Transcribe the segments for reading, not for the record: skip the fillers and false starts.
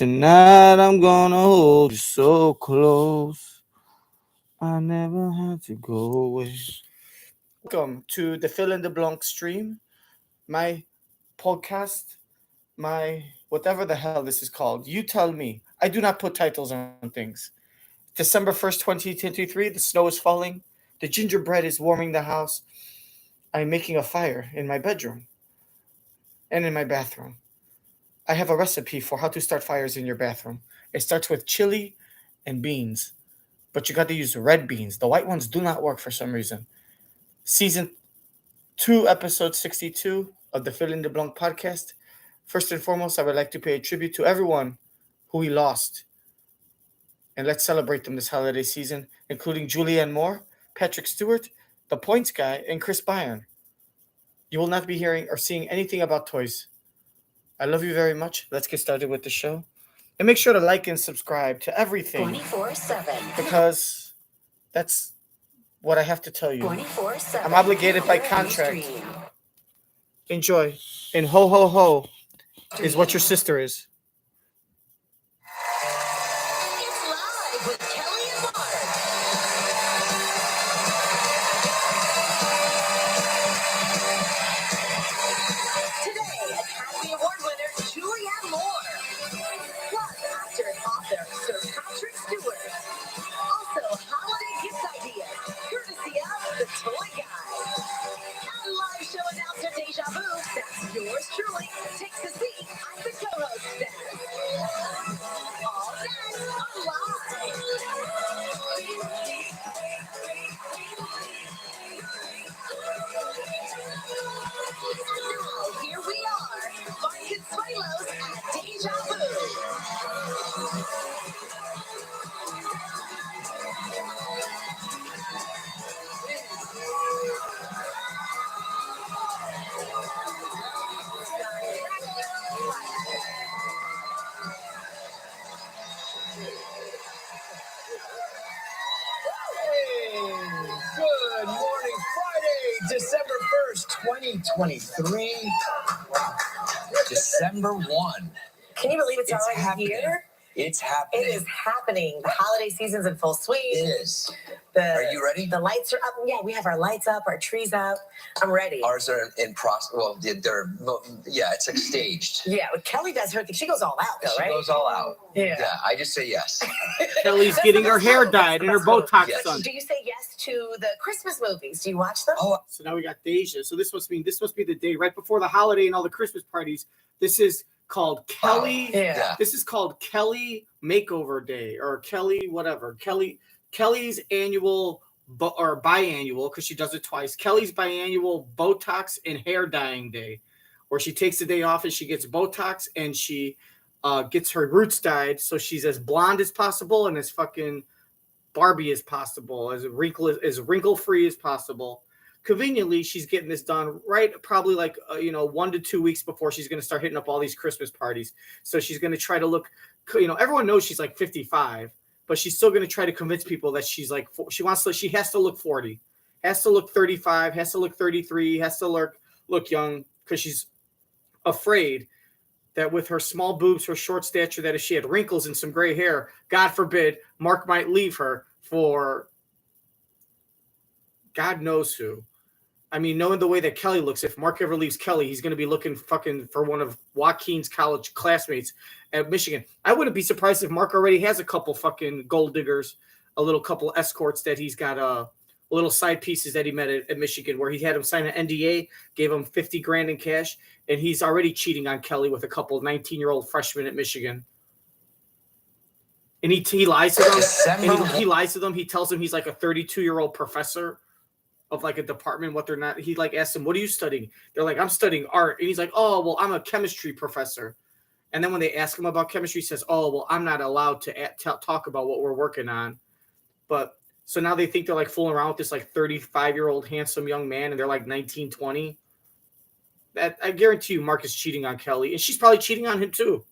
Tonight I'm gonna hold you so close. I never had to go away. Welcome to the Fill in the Blanc stream, my podcast, my whatever the hell this is called. You tell me. I do not put titles on things. December 1st, 2023, the snow is falling. The gingerbread is warming the house. I'm making a fire in my bedroom and in my bathroom. I have a recipe for how to start fires in your bathroom. It starts with chili and beans, but you got to use red beans. The white ones do not work for some reason. Season 2, episode 62 of the Fill in the Blanc podcast. First and foremost, I would like to pay a tribute to everyone who we lost. And let's celebrate them this holiday season, including Julianne Moore, Patrick Stewart, the Points Guy, and Chris Byrne. You will not be hearing or seeing anything about toys. I love you very much. Let's get started with the show. And make sure to like and subscribe to everything. 24/7. Because that's what I have to tell you. 24/7. I'm obligated by contract. Enjoy. And ho, ho, ho is what your sister is. It's live with Kelly and Mark. Today, Academy Award winner Julianne Moore. Plus, actor and author Sir Patrick Stewart. Also, holiday gift ideas, courtesy of the Toy Guy. And live show announcer DEJA, that's yours truly, takes a seat at the co-host desk. All next on Live. And now, here we are, Mark and Smilos at DEJA Vu. Good morning, Friday, December 1st, 2023. December 1. Can you believe it's already happening. here? It's happening. It is happening. The holiday season's in full swing. It is. Are you ready? The lights are up. Yeah, we have our lights up, our trees up. I'm ready. Ours are in process. Well, it's like staged. Yeah, but Kelly does her thing. She goes all out, though, She right? goes all out. Yeah. I just say yes. Kelly's getting her hair dyed and her Botox Yes. done. Do you say yes to the Christmas movies? Do you watch them? Oh, So now we got DEJA. So this must be the day right before the holiday and all the Christmas parties. This is called Kelly. Yeah. This is called Kelly Makeover Day or Kelly whatever. Kelly's annual or biannual, because she does it twice. Kelly's biannual Botox and hair dyeing day, where she takes the day off and she gets Botox and she gets her roots dyed so she's as blonde as possible and as fucking Barbie as possible, as wrinkle free as possible. Conveniently, she's getting this done right probably 1 to 2 weeks before she's going to start hitting up all these Christmas parties. So she's going to try to look, everyone knows she's like 55, but she's still going to try to convince people that she's like, she has to look 40, has to look 35, has to look 33, has to look young, because she's afraid that with her small boobs, her short stature, that if she had wrinkles and some gray hair, God forbid, Mark might leave her for God knows who. I mean, knowing the way that Kelly looks, if Mark ever leaves Kelly, he's going to be looking fucking for one of Joaquin's college classmates at Michigan. I wouldn't be surprised if Mark already has a couple fucking gold diggers, a little couple escorts that he's got, little side pieces that he met at Michigan, where he had him sign an NDA, gave him $50,000 in cash, and he's already cheating on Kelly with a couple of 19-year-old freshmen at Michigan. And he lies to them. He lies to them. He tells them he's like a 32-year-old professor of like a department, what they're not. He like asks them, "What are you studying?" They're like, "I'm studying art." And he's like, "Oh, well, I'm a chemistry professor." And then when they ask him about chemistry, he says, "Oh, well, I'm not allowed to talk about what we're working on." But so now they think they're like fooling around with this like 35-year-old handsome young man, and they're like 19, 20. That I guarantee you, Mark is cheating on Kelly, and she's probably cheating on him too.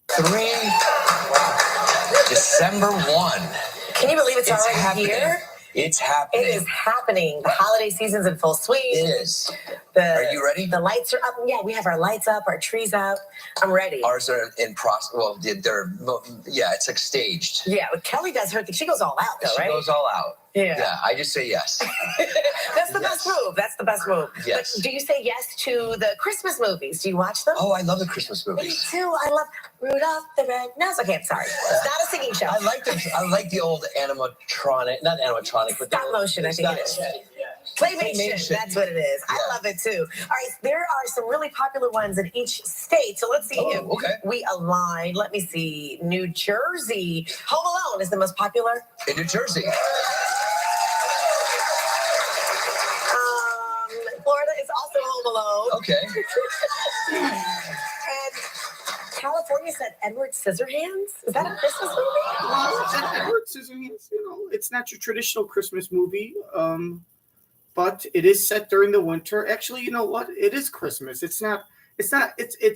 December 1. Can you believe it's already happening. here? It's happening. It is happening. The holiday season's in full swing. It is. Are you ready? The lights are up. Yeah, we have our lights up, our trees up. I'm ready. Ours are in process. Well, it's like staged. Yeah, Kelly does her thing. She goes all out, though, right? She goes all out. Yeah. I just say yes. That's the best move. That's the best move. Yes. But do you say yes to the Christmas movies? Do you watch them? Oh, I love the Christmas movies. Me too. I love Rudolph the Red-Nosed. Okay, I'm sorry. It's not a singing show. I like them. I like the old animatronic, not animatronic, but stop motion. I think it is. Claymation. That's what it is. Yeah. I love it too. All right, there are some really popular ones in each state. So let's see if we align. Let me see. New Jersey. Home Alone is the most popular. In New Jersey. Florida is also Home Alone. Okay. And California said Edward Scissorhands. Is that a Christmas movie? Well, Edward Scissorhands, it's not your traditional Christmas movie, but it is set during the winter. Actually, you know what? It is Christmas. It's not, it's not the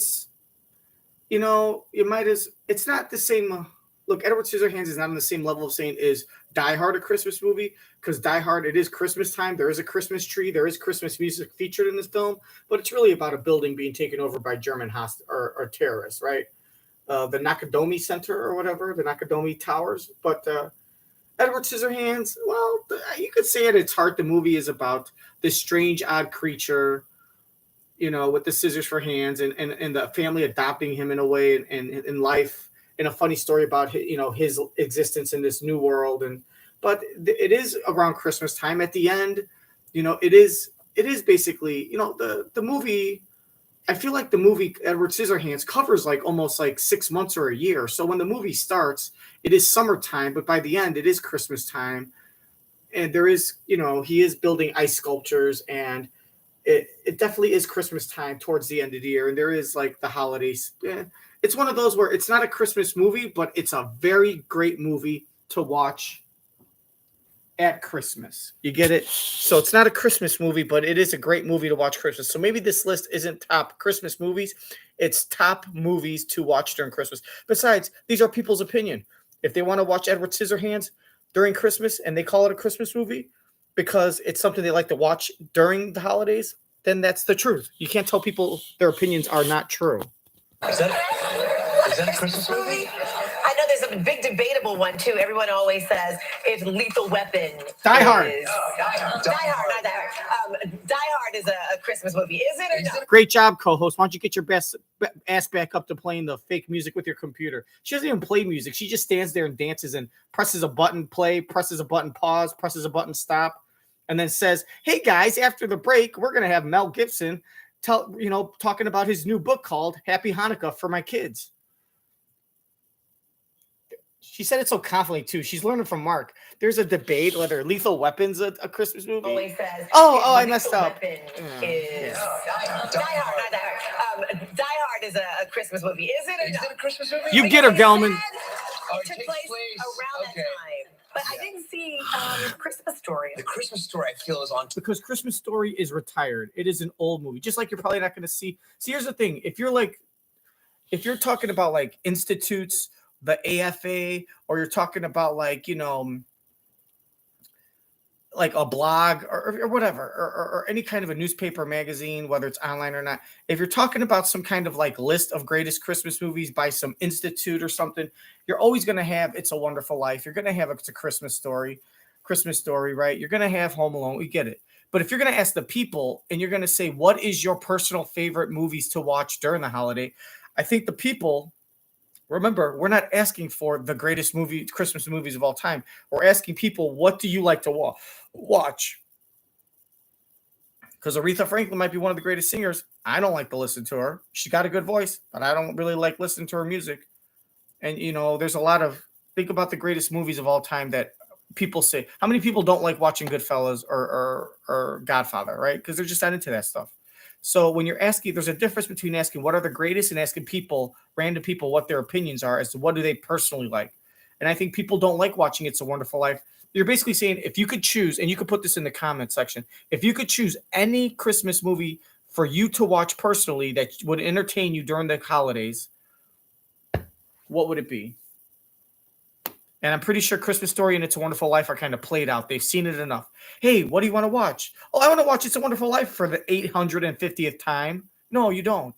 same. Look, Edward Scissorhands is not on the same level of saying is Die Hard a Christmas movie, because Die Hard, it is Christmas time. There is a Christmas tree. There is Christmas music featured in this film, but it's really about a building being taken over by German or terrorists, right? The Nakatomi Center or whatever, the Nakatomi Towers. But Edward Scissorhands, well, you could say at its heart, the movie is about this strange, odd creature, with the scissors for hands, and the family adopting him in a way, and in life. And a funny story about his existence in this new world, but it is around Christmas time. At the end, it is basically the movie. I feel like the movie Edward Scissorhands covers like almost like 6 months or a year. So when the movie starts, it is summertime, but by the end, it is Christmas time, and there is he is building ice sculptures, and it definitely is Christmas time towards the end of the year, and there is like the holidays. It's one of those where it's not a Christmas movie, but it's a very great movie to watch at Christmas. You get it? So it's not a Christmas movie, but it is a great movie to watch Christmas. So maybe this list isn't top Christmas movies. It's top movies to watch during Christmas. Besides, these are people's opinion. If they want to watch Edward Scissorhands during Christmas and they call it a Christmas movie because it's something they like to watch during the holidays, then that's the truth. You can't tell people their opinions are not true. Is that a Christmas movie? I know there's a big debatable one too. Everyone always says it's Lethal Weapon. Die Hard. Die Hard, not Die Hard. Die Hard is a Christmas movie. Is it or not? Great job, co-host. Why don't you get your ass back up to playing the fake music with your computer? She doesn't even play music. She just stands there and dances and presses a button play, presses a button pause, presses a button stop, and then says, "Hey guys, after the break, we're gonna have Mel Gibson talking about his new book called Happy Hanukkah for My Kids." She said it so confidently too. She's learning from Mark. There's a debate whether Lethal Weapon's a Christmas movie. Always says. I messed up. Die Hard, not Die Hard. Die Hard is a Christmas movie. Is it or not? Is it a Christmas movie? You get her, Gelman. It took place around that time. But I didn't see Christmas Story. The Christmas Story, I feel, is on. Because Christmas Story is retired. It is an old movie. Just like you're probably not going to see. See, here's the thing. If you're talking about like institutes, the AFA, or you're talking about like a blog or whatever, or any kind of a newspaper, magazine, whether it's online or not. If you're talking about some kind of like list of greatest Christmas movies by some institute or something, you're always going to have It's a Wonderful Life. You're going to have It's a Christmas Story, right? You're going to have Home Alone. We get it. But if you're going to ask the people and you're going to say, what is your personal favorite movies to watch during the holiday? I think the people, remember, we're not asking for the greatest Christmas movies of all time. We're asking people, what do you like to watch? Because Aretha Franklin might be one of the greatest singers. I don't like to listen to her. She's got a good voice, but I don't really like listening to her music. And, there's a lot of, think about the greatest movies of all time that people say. How many people don't like watching Goodfellas or Godfather, right? Because they're just not into that stuff. So when you're asking, there's a difference between asking what are the greatest and asking people, random people, what their opinions are as to what do they personally like. And I think people don't like watching It's a Wonderful Life. You're basically saying if you could choose, and you could put this in the comment section, if you could choose any Christmas movie for you to watch personally that would entertain you during the holidays, what would it be? And I'm pretty sure Christmas Story and It's a Wonderful Life are kind of played out. They've seen it enough. Hey, what do you want to watch? Oh, I want to watch It's a Wonderful Life for the 850th time. No, you don't.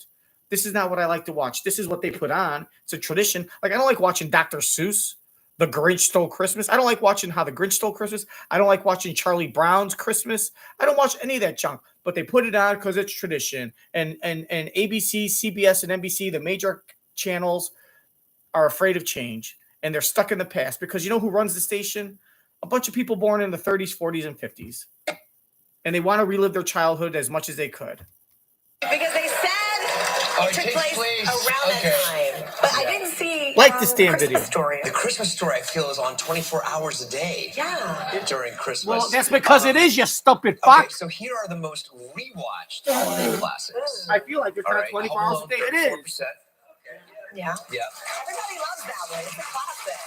This is not what I like to watch. This is what they put on. It's a tradition. Like, I don't like watching Dr. Seuss, The Grinch Stole Christmas. I don't like watching How the Grinch Stole Christmas. I don't like watching Charlie Brown's Christmas. I don't watch any of that junk. But they put it on because it's tradition. And ABC, CBS, and NBC, the major channels, are afraid of change. And they're stuck in the past because you know who runs the station? A bunch of people born in the 30s, 40s, and 50s. And they want to relive their childhood as much as they could. Because they said it took place around that time. But I didn't see Like this damn Christmas video. Story. The Christmas Story, I feel, is on 24 hours a day. Yeah. During Christmas. Well, that's because it is, you stupid Okay, fuck. so here are the most rewatched holiday classics. I feel like it's All not right, 24 Home hours a Alone, day. It is. 34%. Yeah. Yeah. Everybody loves that one. It's a classic.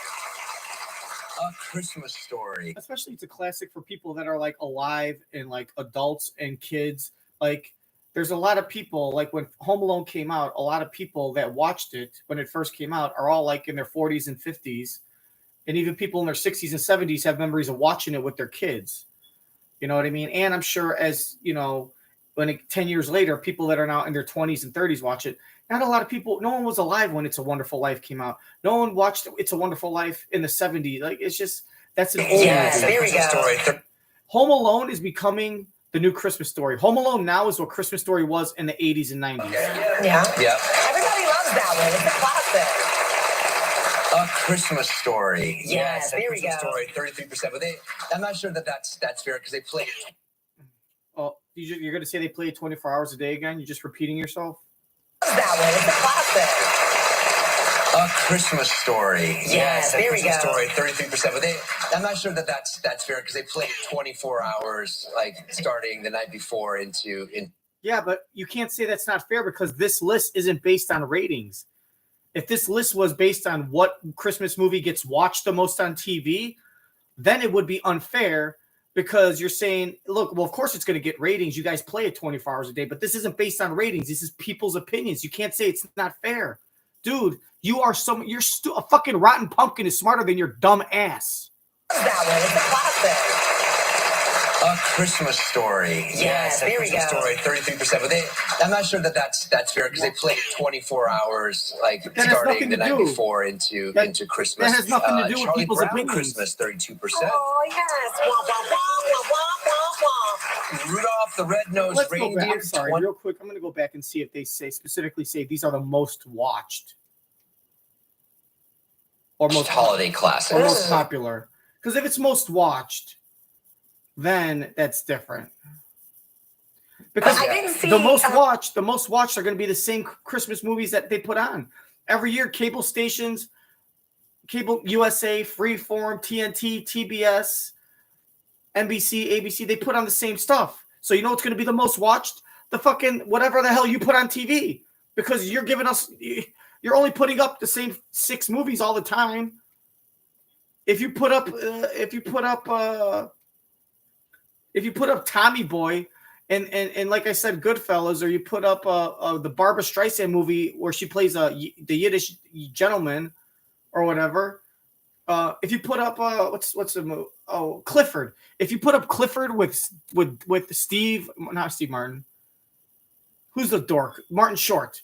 A Christmas Story. Especially it's a classic for people that are like alive and like adults and kids. Like there's a lot of people, like when Home Alone came out, a lot of people that watched it when it first came out are all like in their 40s and 50s. And even people in their 60s and 70s have memories of watching it with their kids. You know what I mean? And I'm sure as, you know, 10 years later, people that are now in their 20s and 30s watch it. Not a lot of people, no one was alive when It's a Wonderful Life came out. No one watched It's a Wonderful Life in the 70s. Like, it's just, that's an old movie. There we go. Story. Home Alone is becoming the new Christmas Story. Home Alone now is what Christmas Story was in the 80s and 90s. Yeah. Everybody loves that one. It's a classic. A Christmas Story. Yes, there we Christmas go. Story, 33%. But I'm not sure that that's fair because they play it. Oh, you're going to say they play it 24 hours a day again? You're just repeating yourself? That one. It's a classic. A Christmas Story. Yes, there we Christmas go. Story, 33%. But I'm not sure that that's fair because they play it 24 hours, like starting the night before into. Yeah, but you can't say that's not fair because this list isn't based on ratings. If this list was based on what Christmas movie gets watched the most on TV, then it would be unfair because you're saying, look, well, of course it's going to get ratings. You guys play it 24 hours a day, but this isn't based on ratings. This is people's opinions. You can't say it's not fair. Dude, you are a fucking rotten pumpkin is smarter than your dumb ass. That one. It's a classic. A Christmas Story. Yes, there we go. Story, 33%. But I'm not sure that that's fair because they play it 24 hours, like starting the night before into Christmas. That has nothing to do with Charlie people's Brown opinions. Christmas, 32%. Oh, yes. Wah, wah, wah, wah, wah, wah, wah. Rudolph the Red-Nosed Let's go back. Reindeer. I'm sorry, real quick. I'm going to go back and see if they specifically say these are the most watched or most holiday classics. or most popular. Because if it's most watched, then that's different. Because I didn't see, the most watched are going to be the same Christmas movies that they put on every year. Cable stations, Cable USA, Freeform, TNT, TBS, NBC, ABC, they put on the same stuff. So you know what's going to be the most watched? The fucking whatever the hell you put on TV. Because you're only putting up the same 6 movies all the time. If you put up Tommy Boy and like I said, Goodfellas, or you put up the Barbara Streisand movie where she plays the Yiddish gentleman or whatever. If you put up what's the movie? Oh, Clifford. If you put up Clifford with not Steve Martin. Who's the dork? Martin Short.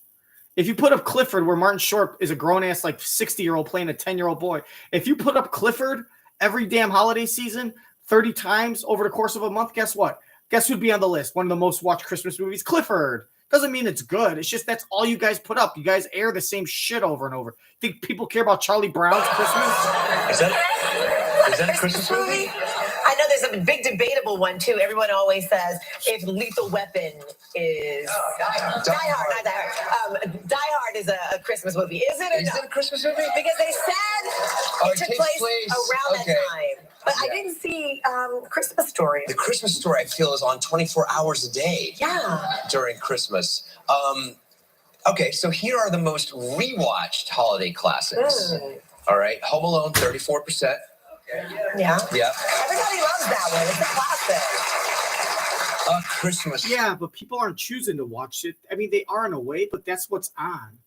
If you put up Clifford, where Martin Short is a grown-ass, like 60-year-old playing a 10-year-old boy, if you put up Clifford every damn holiday season 30 times over the course of a month, guess what? Guess who'd be on the list? One of the most watched Christmas movies, Clifford. Doesn't mean it's good. It's just that's all you guys put up. You guys air the same shit over and over. Think people care about Charlie Brown's Christmas? Is that a Christmas movie? I know there's a big debatable one too. Everyone always says if Lethal Weapon is Die Hard, not Die Hard. Die Hard is a Christmas movie. Is it? Or Is it a Christmas movie? Because they said it took place around that time. But I didn't see Christmas Story. The Christmas Story, I feel, is on 24 hours a day. Yeah. During Christmas. Okay, so here are the most rewatched holiday classics. All right, Home Alone, 34%. Yeah. Yeah. Everybody loves that one. It's a classic. A Christmas. Yeah, but people aren't choosing to watch it. I mean, they are in a way, but that's what's on.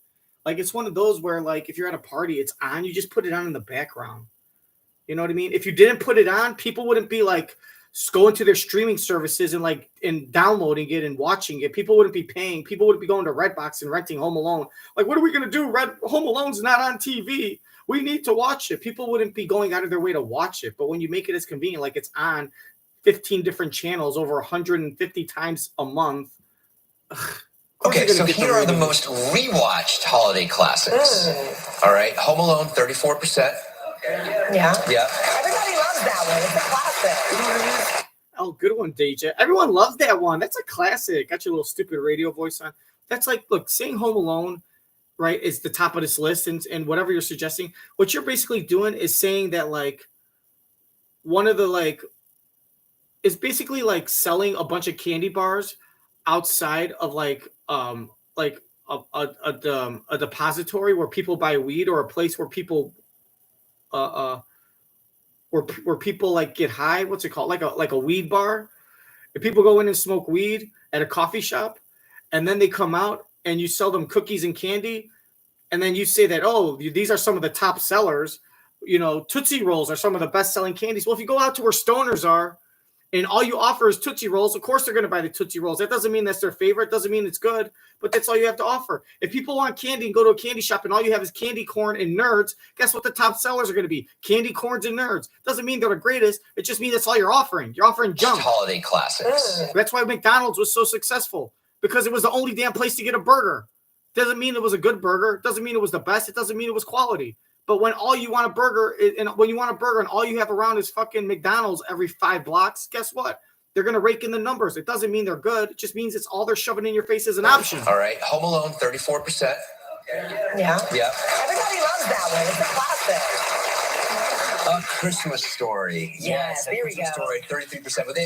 Like, it's one of those where, like, if you're at a party, it's on. You just put it on in the background. You know what I mean? If you didn't put it on, people wouldn't be like going to their streaming services and downloading it and watching it. People wouldn't be paying. People wouldn't be going to Redbox and renting Home Alone. Like, what are we going to do? Home Alone's not on TV. We need to watch it. People wouldn't be going out of their way to watch it. But when you make it as convenient, like it's on 15 different channels over 150 times a month. Okay, so here are the most rewatched holiday classics. All right, Home Alone, 34%. Yeah. Yeah. Everybody loves that one. It's a classic. Oh, good one, DEJA. Everyone loves that one. That's a classic. Got your little stupid radio voice on. That's like, look, saying Home Alone, right, is the top of this list, and whatever you're suggesting, what you're basically doing is saying that, like, one of the, like, is basically like selling a bunch of candy bars outside of like a depository where people buy weed, or a place where people where people like get high. What's it called? Like a weed bar. If people go in and smoke weed at a coffee shop, and then they come out and you sell them cookies and candy, and then you say that, oh, these are some of the top sellers. You know, Tootsie Rolls are some of the best selling candies. Well, if you go out to where stoners are, and all you offer is Tootsie Rolls, of course they're going to buy the Tootsie Rolls. That doesn't mean that's their favorite. Doesn't mean it's good, but that's all you have to offer. If people want candy and go to a candy shop and all you have is candy corn and nerds, guess what the top sellers are going to be? Candy corns and nerds. Doesn't mean they're the greatest. It just means that's all you're offering. You're offering junk. Holiday classics. That's why McDonald's was so successful, because it was the only damn place to get a burger. Doesn't mean it was a good burger. Doesn't mean it was the best. It doesn't mean it was quality. But when all you want a burger, and when you want a burger and all you have around is fucking McDonald's every 5 blocks, guess what? They're going to rake in the numbers. It doesn't mean they're good. It just means it's all they're shoving in your face as an option. All right. Home Alone, 34%. Yeah. Yeah. Everybody loves that one. It's a classic. A Christmas Story. Yes, there we go. Story, 33%. But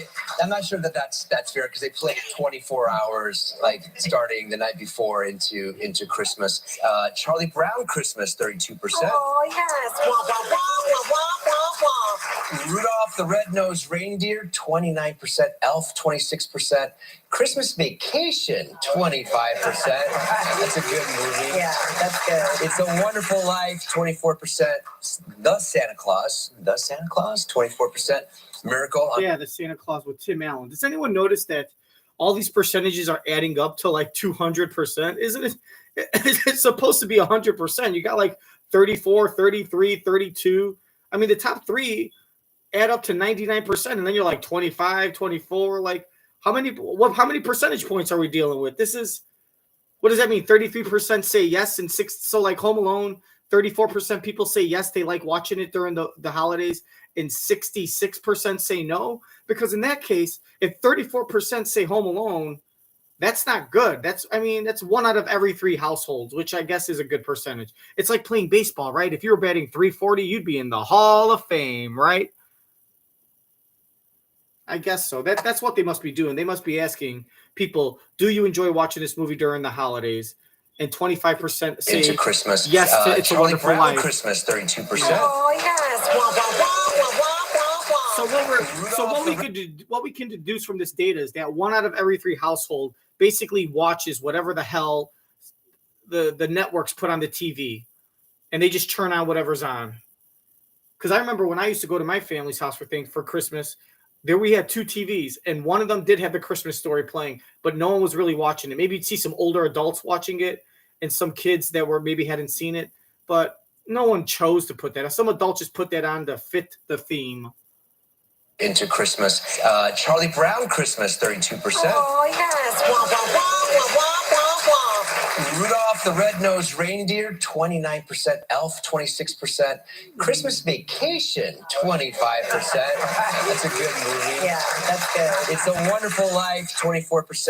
I'm not sure that's fair, because they play 24 hours, like starting the night before into Christmas. Charlie Brown Christmas, 32%. Oh, yes. Wah, wah, wah, wah, wah, wah, wah. Rudolph the Red-Nosed Reindeer, 29%. Elf, 26%. Christmas Vacation, 25%. That's a good movie. Yeah, that's good. It's a Wonderful Life, 24%. The Santa Claus, 24%. Miracle. Yeah, the Santa Claus with Tim Allen. Does anyone notice that all these percentages are adding up to like 200%? Isn't it? It's supposed to be 100%. You got like 34, 33, 32. I mean, the top three add up to 99%, and then you're like 25, 24. Like, how many percentage points are we dealing with? This is, what does that mean? 33% say yes, and so like Home Alone, 34% people say yes, they like watching it during the holidays, and 66% say no. Because in that case, if 34% say Home Alone, that's not good. That's 1 out of every 3 households, which I guess is a good percentage. It's like playing baseball, right? If you were batting .340, you'd be in the Hall of Fame, right? I guess so. That's what they must be doing. They must be asking people, do you enjoy watching this movie during the holidays? And 25% say into Christmas. Yes, It's a Charlie Wonderful Brown Life. Christmas, 32%. Oh, yes. Wah, wah, wah, wah, wah, wah, wah. So what we can deduce from this data is that 1 out of every 3 household basically watches whatever the hell the networks put on the TV, and they just turn on whatever's on. Because I remember when I used to go to my family's house for Christmas, there we had 2 TVs, and one of them did have the Christmas Story playing, but no one was really watching it. Maybe you'd see some older adults watching it and some kids that maybe hadn't seen it, but no one chose to put that. Some adults just put that on to fit the theme. Into Christmas. Charlie Brown Christmas, 32%. Oh, yes. Wah, wah, wah, wah, wah, wah, wah. Rudolph the Red-Nosed Reindeer, 29%. Elf, 26%. Christmas Vacation, 25%. That's a good movie. Yeah, that's good. It's a Wonderful Life, 24%.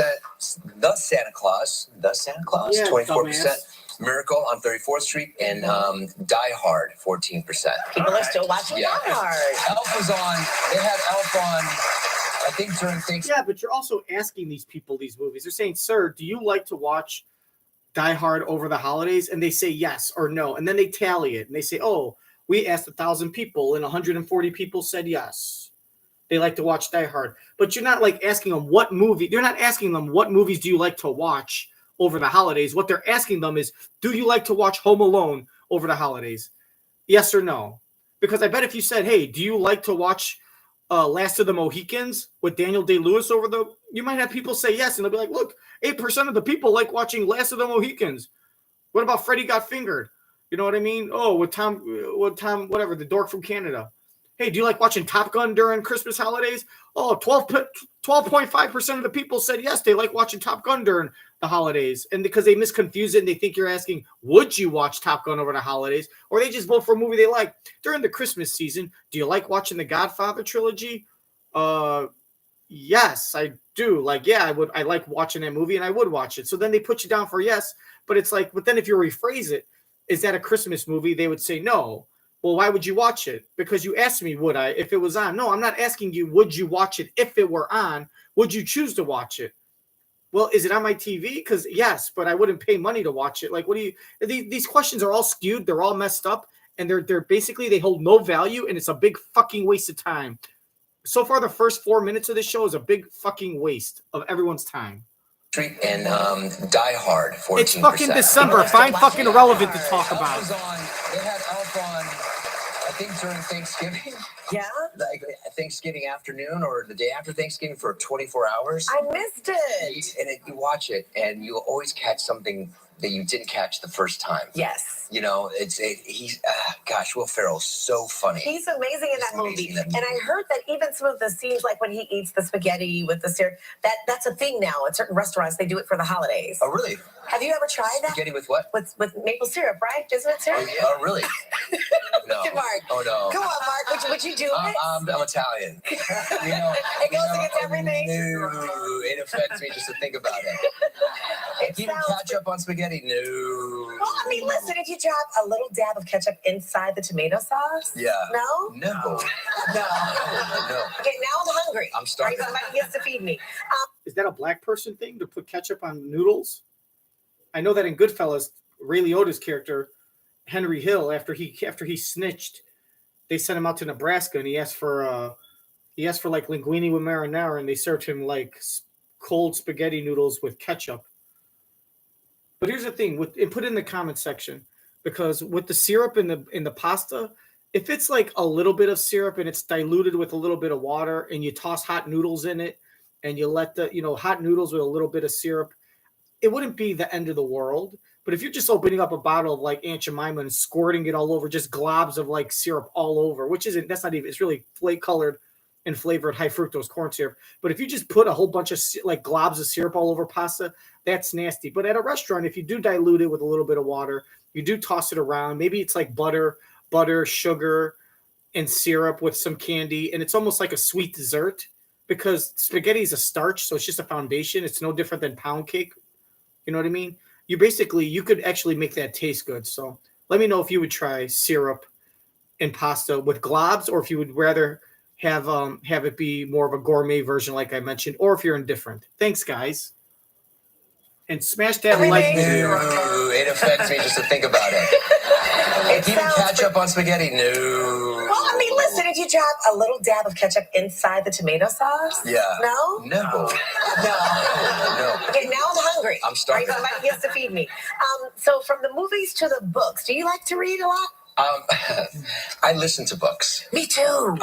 The Santa Claus, 24%. Dumbass. Miracle on 34th Street, and Die Hard, 14%. People are still watching Die Hard. Elf was on. They had Elf on, I think, during Thanksgiving. Yeah, but you're also asking these people these movies. They're saying, sir, do you like to watch Die Hard over the holidays? And they say yes or no. And then they tally it. And they say, oh, we asked 1,000 people and 140 people said yes. They like to watch Die Hard. But you're not like asking them what movie. You're not asking them what movies do you like to watch over the holidays. What they're asking them is, do you like to watch Home Alone over the holidays? Yes or no? Because I bet if you said, hey, do you like to watch Last of the Mohicans with Daniel Day-Lewis you might have people say yes, and they'll be like, look, 8% of the people like watching Last of the Mohicans. What about Freddy Got Fingered? You know what I mean? Oh, with Tom, whatever, the dork from Canada. Hey, do you like watching Top Gun during Christmas holidays? Oh, 12.5% of the people said yes, they like watching Top Gun during the holidays. And because they misconfuse it and they think you're asking, would you watch Top Gun over the holidays? Or they just vote for a movie they like. During the Christmas season, do you like watching the Godfather trilogy? Yes, I do. Like, yeah, I like watching that movie and I would watch it. So then they put you down for yes. But it's like, but then if you rephrase it, is that a Christmas movie? They would say no. Well, why would you watch it? Because you asked me, would I, if it was on? No, I'm not asking you, would you watch it if it were on? Would you choose to watch it? Well, is it on my TV? Because yes, but I wouldn't pay money to watch it. Like, what do you? These questions are all skewed. They're all messed up, and they're basically they hold no value, and it's a big fucking waste of time. So far, the first 4 minutes of this show is a big fucking waste of everyone's time. And Die Hard, 14%. It's fucking December. Find fucking irrelevant to talk about. They had Elf on, I think, during Thanksgiving. Yeah? Like Thanksgiving afternoon or the day after Thanksgiving for 24 hours. I missed it. And you watch it, and you always catch something that you didn't catch the first time. Yes. You know, gosh, Will Ferrell's so funny. He's amazing in that movie. And I heard that even some of the scenes, like when he eats the spaghetti with the syrup, that's a thing now at certain restaurants. They do it for the holidays. Oh, really? Have you ever tried that? Spaghetti with what? With maple syrup, right? Isn't it syrup? Oh, yeah. Oh really? No. Look at Mark. Oh, no. Come on, Mark. Would you do it? I'm Italian. You know, It goes against everything. No, it affects me just to think about it. Eating ketchup on spaghetti? No. Well, I mean, listen, if you drop a little dab of ketchup inside the tomato sauce. Yeah. No? No. No. No. Okay, now I'm hungry. I'm starving. Right, somebody gets to feed me. Is that a black person thing to put ketchup on noodles? I know that in Goodfellas, Ray Liotta's character, Henry Hill, after he snitched, they sent him out to Nebraska and he asked for like linguine with marinara, and they served him like cold spaghetti noodles with ketchup. But here's the thing, put it in the comment section, because with the syrup in the pasta, if it's like a little bit of syrup and it's diluted with a little bit of water, and you toss hot noodles in it, and you let hot noodles with a little bit of syrup, it wouldn't be the end of the world. But if you're just opening up a bottle of like Aunt Jemima and squirting it all over, just globs of like syrup all over, that's not even, it's really colored and flavored high fructose corn syrup. But if you just put a whole bunch of like globs of syrup all over pasta, that's nasty. But at a restaurant, if you do dilute it with a little bit of water, you do toss it around. Maybe it's like butter, sugar, and syrup with some candy. And it's almost like a sweet dessert, because spaghetti is a starch. So it's just a foundation. It's no different than pound cake. You know what I mean? You could actually make that taste good. So let me know if you would try syrup in pasta with globs, or if you would rather have it be more of a gourmet version, like I mentioned, or if you're indifferent. Thanks, guys. And smash that like. It affects me just to think about it. Eating ketchup on spaghetti? No. Well, I mean, listen, if you drop a little dab of ketchup inside the tomato sauce. Yeah. No? No. No. Okay, now I'm hungry. I'm starving. Right, somebody gets to feed me. So from the movies to the books, do you like to read a lot? I listen to books. Me too.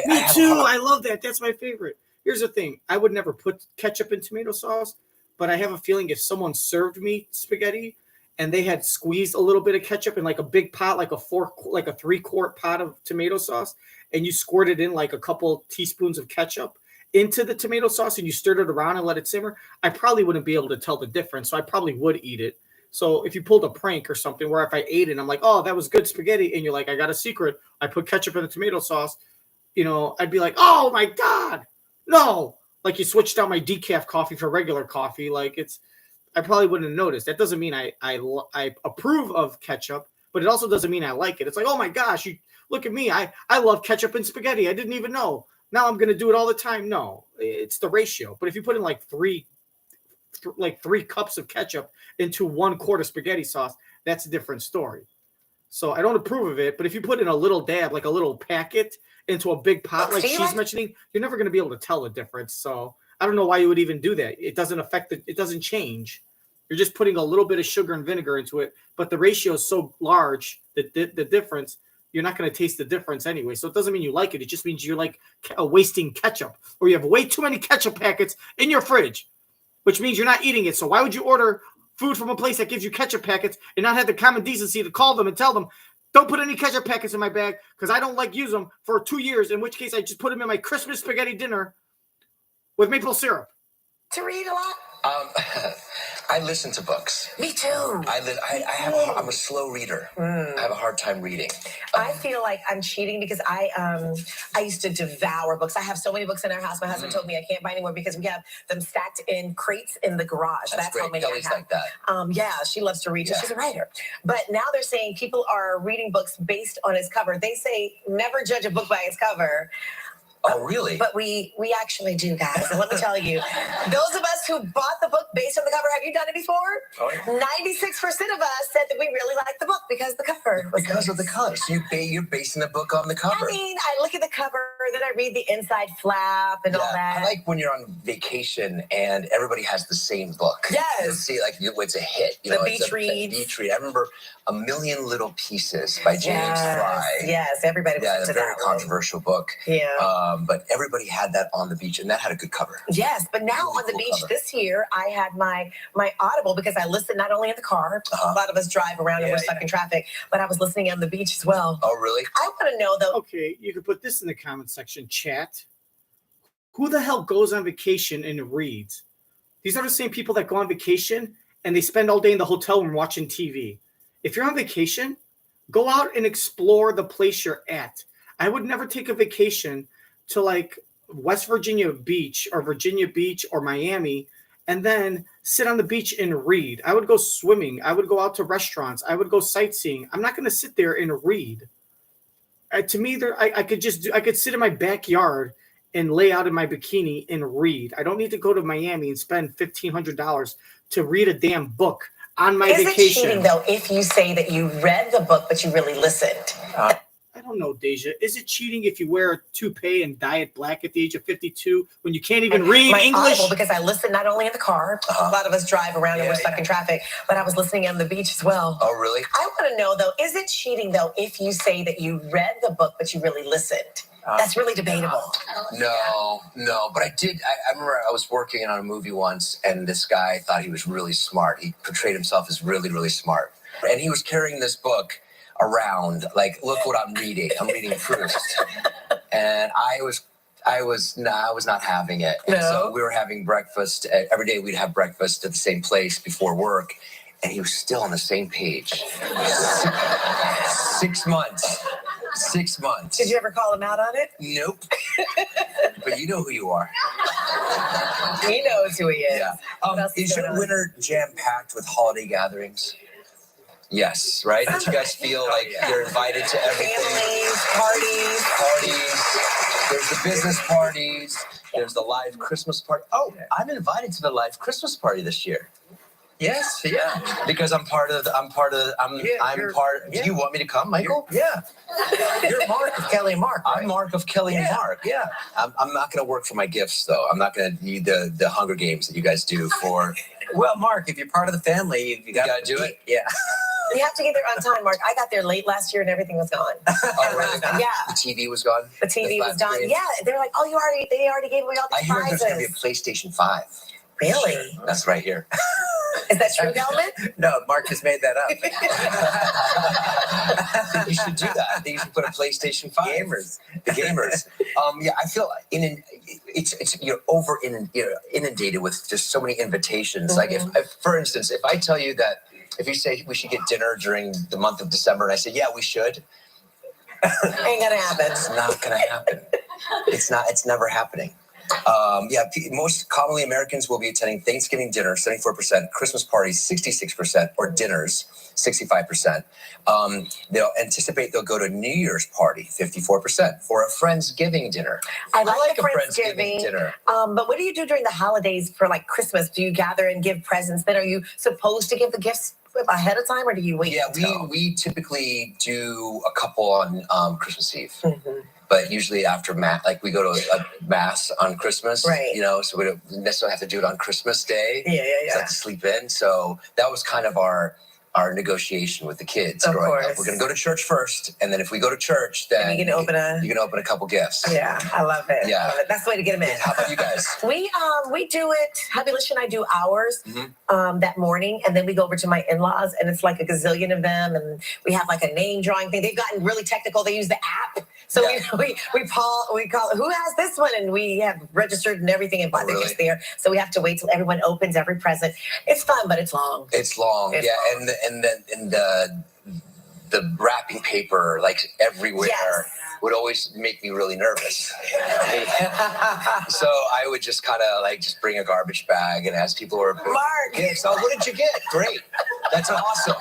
Me too. I love that. That's my favorite. Here's the thing. I would never put ketchup in tomato sauce, but I have a feeling if someone served me spaghetti and they had squeezed a little bit of ketchup in like a big pot, like a 3-quart pot of tomato sauce, and you squirted in like a couple teaspoons of ketchup into the tomato sauce and you stirred it around and let it simmer, I probably wouldn't be able to tell the difference. So I probably would eat it. So if you pulled a prank or something where if I ate it and I'm like, oh, that was good spaghetti, and you're like, I got a secret, I put ketchup in the tomato sauce, I'd be like, oh my God, no. Like you switched out my decaf coffee for regular coffee. Like I probably wouldn't have noticed. That doesn't mean I approve of ketchup, but it also doesn't mean I like it. It's like, oh my gosh, you look at me. I love ketchup and spaghetti. I didn't even know. Now I'm going to do it all the time. No, it's the ratio. But if you put in like three cups of ketchup into 1 quart of spaghetti sauce, that's a different story. So I don't approve of it. But if you put in a little dab, like a little packet into a big pot, like she's mentioning, you're never going to be able to tell the difference. So I don't know why you would even do that. It doesn't affect it doesn't change. You're just putting a little bit of sugar and vinegar into it, but the ratio is so large that the difference you're not going to taste the difference anyway. So it doesn't mean you like it. It just means you're like wasting ketchup, or you have way too many ketchup packets in your fridge, which means you're not eating it. So why would you order food from a place that gives you ketchup packets and not have the common decency to call them and tell them, don't put any ketchup packets in my bag because I don't like use them for 2 years, in which case I just put them in my Christmas spaghetti dinner with maple syrup. To read a lot? I listen to books. Me too. I'm a slow reader. I have a hard time reading. I feel like I'm cheating because I used to devour books. I have so many books in our house. My husband told me I can't buy anymore because we have them stacked in crates in the garage. That's great. how many Kelly's I have. like that. Yeah, she loves to read. Yeah. She's a writer. But now they're saying people are reading books based on its cover. They say never judge a book by its cover. Oh, really? But we actually do, guys. And let me tell you, those of us who bought the book based on the cover, have you done it before? Oh, yeah. 96% of us said that we really liked the book because the cover was Because nice. of the cover. So you're basing the book on the cover. I mean, I look at the cover, then I read the inside flap and all that. I like when you're on vacation and everybody has the same book. Yes. You'll see, like, it's a hit. You The know, beach it's a reads. beach read. I remember A Million Little Pieces by James Fry. Yes, everybody was Yeah, into a very that one. controversial book. Yeah. But everybody had that on the beach, and that had a good cover. Yes, but now Really on the cool beach cover. this year, I had my Audible because I listen not only in the car, a lot of us drive around and we're stuck in traffic, but I was listening on the beach as well. Oh, really? I want to know though. Okay, you can put this in the comment section, chat. Who the hell goes on vacation and reads? These are the same people that go on vacation and they spend all day in the hotel room watching TV. If you're on vacation, go out and explore the place you're at. I would never take a vacation to like West Virginia Beach or Virginia Beach or Miami and then sit on the beach and read. I would go swimming. I would go out to restaurants. I would go sightseeing. I'm not going to sit there and read. To me, I could sit in my backyard and lay out in my bikini and read. I don't need to go to Miami and spend $1,500 to read a damn book on my vacation. Is it cheating though if you say that you read the book but you really listened? I don't know, DEJA. Is it cheating if you wear a toupee and dye it black at the age of 52 when you can't even read my English? Audible, because I listen not only in the car, a lot of us drive around and we're stuck in traffic, but I was listening on the beach as well. Oh, really? I want to know though, is it cheating though if you say that you read the book but you really listened? That's really debatable. No. But I did. I remember I was working on a movie once, and this guy thought he was really smart. He portrayed himself as really, really smart. And he was carrying this book around, like, look what I'm reading. I'm reading Proust. And I was not having it. And so we were having breakfast. Every day we'd have breakfast at the same place before work. And he was still on the same page. 6 months. 6 months. Did you ever call him out on it? Nope. But you know who you are. He knows who he is. Yeah. Is your winter jam-packed with holiday gatherings? Yes, right? Did you guys feel like you're invited to everything? Families, parties. There's the business parties. There's the live Christmas party. Oh, I'm invited to the live Christmas party this year. Yes, yeah. Because I'm part of. Do you want me to come, Michael? Yeah. You're Mark of Kelly and Mark. Right? I'm Mark of Kelly and Mark. Yeah. I'm not going to work for my gifts, though. I'm not going to need the Hunger Games that you guys do for. Well, Mark, if you're part of the family, you got to do it. Yeah. You have to get there on time, Mark. I got there late last year and everything was gone. Oh, really? Yeah. The TV was gone? The TV was done. Screen? Yeah. They're like, oh, they already gave away all the I hear prizes. there's going to be a PlayStation 5. Really? That's right here. Is that true, Delman? No, Mark just made that up. I think you should do that. I think you should put a PlayStation 5. The gamers. Yeah, I feel it's you're inundated with just so many invitations. Like if, for instance, if I tell you that if you say we should get dinner during the month of December, and I say we should, Ain't gonna happen. it's not gonna happen. It's never happening. Most commonly Americans will be attending Thanksgiving dinner, 74%, Christmas parties, 66%, or dinners, 65%. They'll anticipate they'll go to New Year's party, 54%, or a Friendsgiving dinner. I like a the Friendsgiving dinner. But what do you do during the holidays for like Christmas? Do you gather and give presents? Then are you supposed to give the gifts ahead of time, or do you wait? Yeah, we typically do a couple on Christmas Eve. But usually after Mass, like we go to a Mass on Christmas, right? So we don't necessarily have to do it on Christmas Day. Yeah. So I have to sleep in. So that was kind of our our negotiation with the kids Of growing up. course. We're going to go to church first, and then if we go to church, then you can open a couple gifts. Yeah, I love it. Yeah. I love it. That's the way to get them in. How about you guys? We do it. Hubby Lish and I do ours Mm-hmm. that morning, and then we go over to my in-laws, and it's like a gazillion of them, and we have like a name drawing thing. They've gotten really technical. They use the app, so we call it, who has this one, and we have registered and everything, and bought the gifts there. So we have to wait till everyone opens every present. It's fun, but it's long. It's long, It's yeah, long. and the wrapping paper like everywhere. Yes. Would always make me really nervous. So I would just kind of like just bring a garbage bag and ask people who are gifts. Oh, what did you get? Great. That's awesome.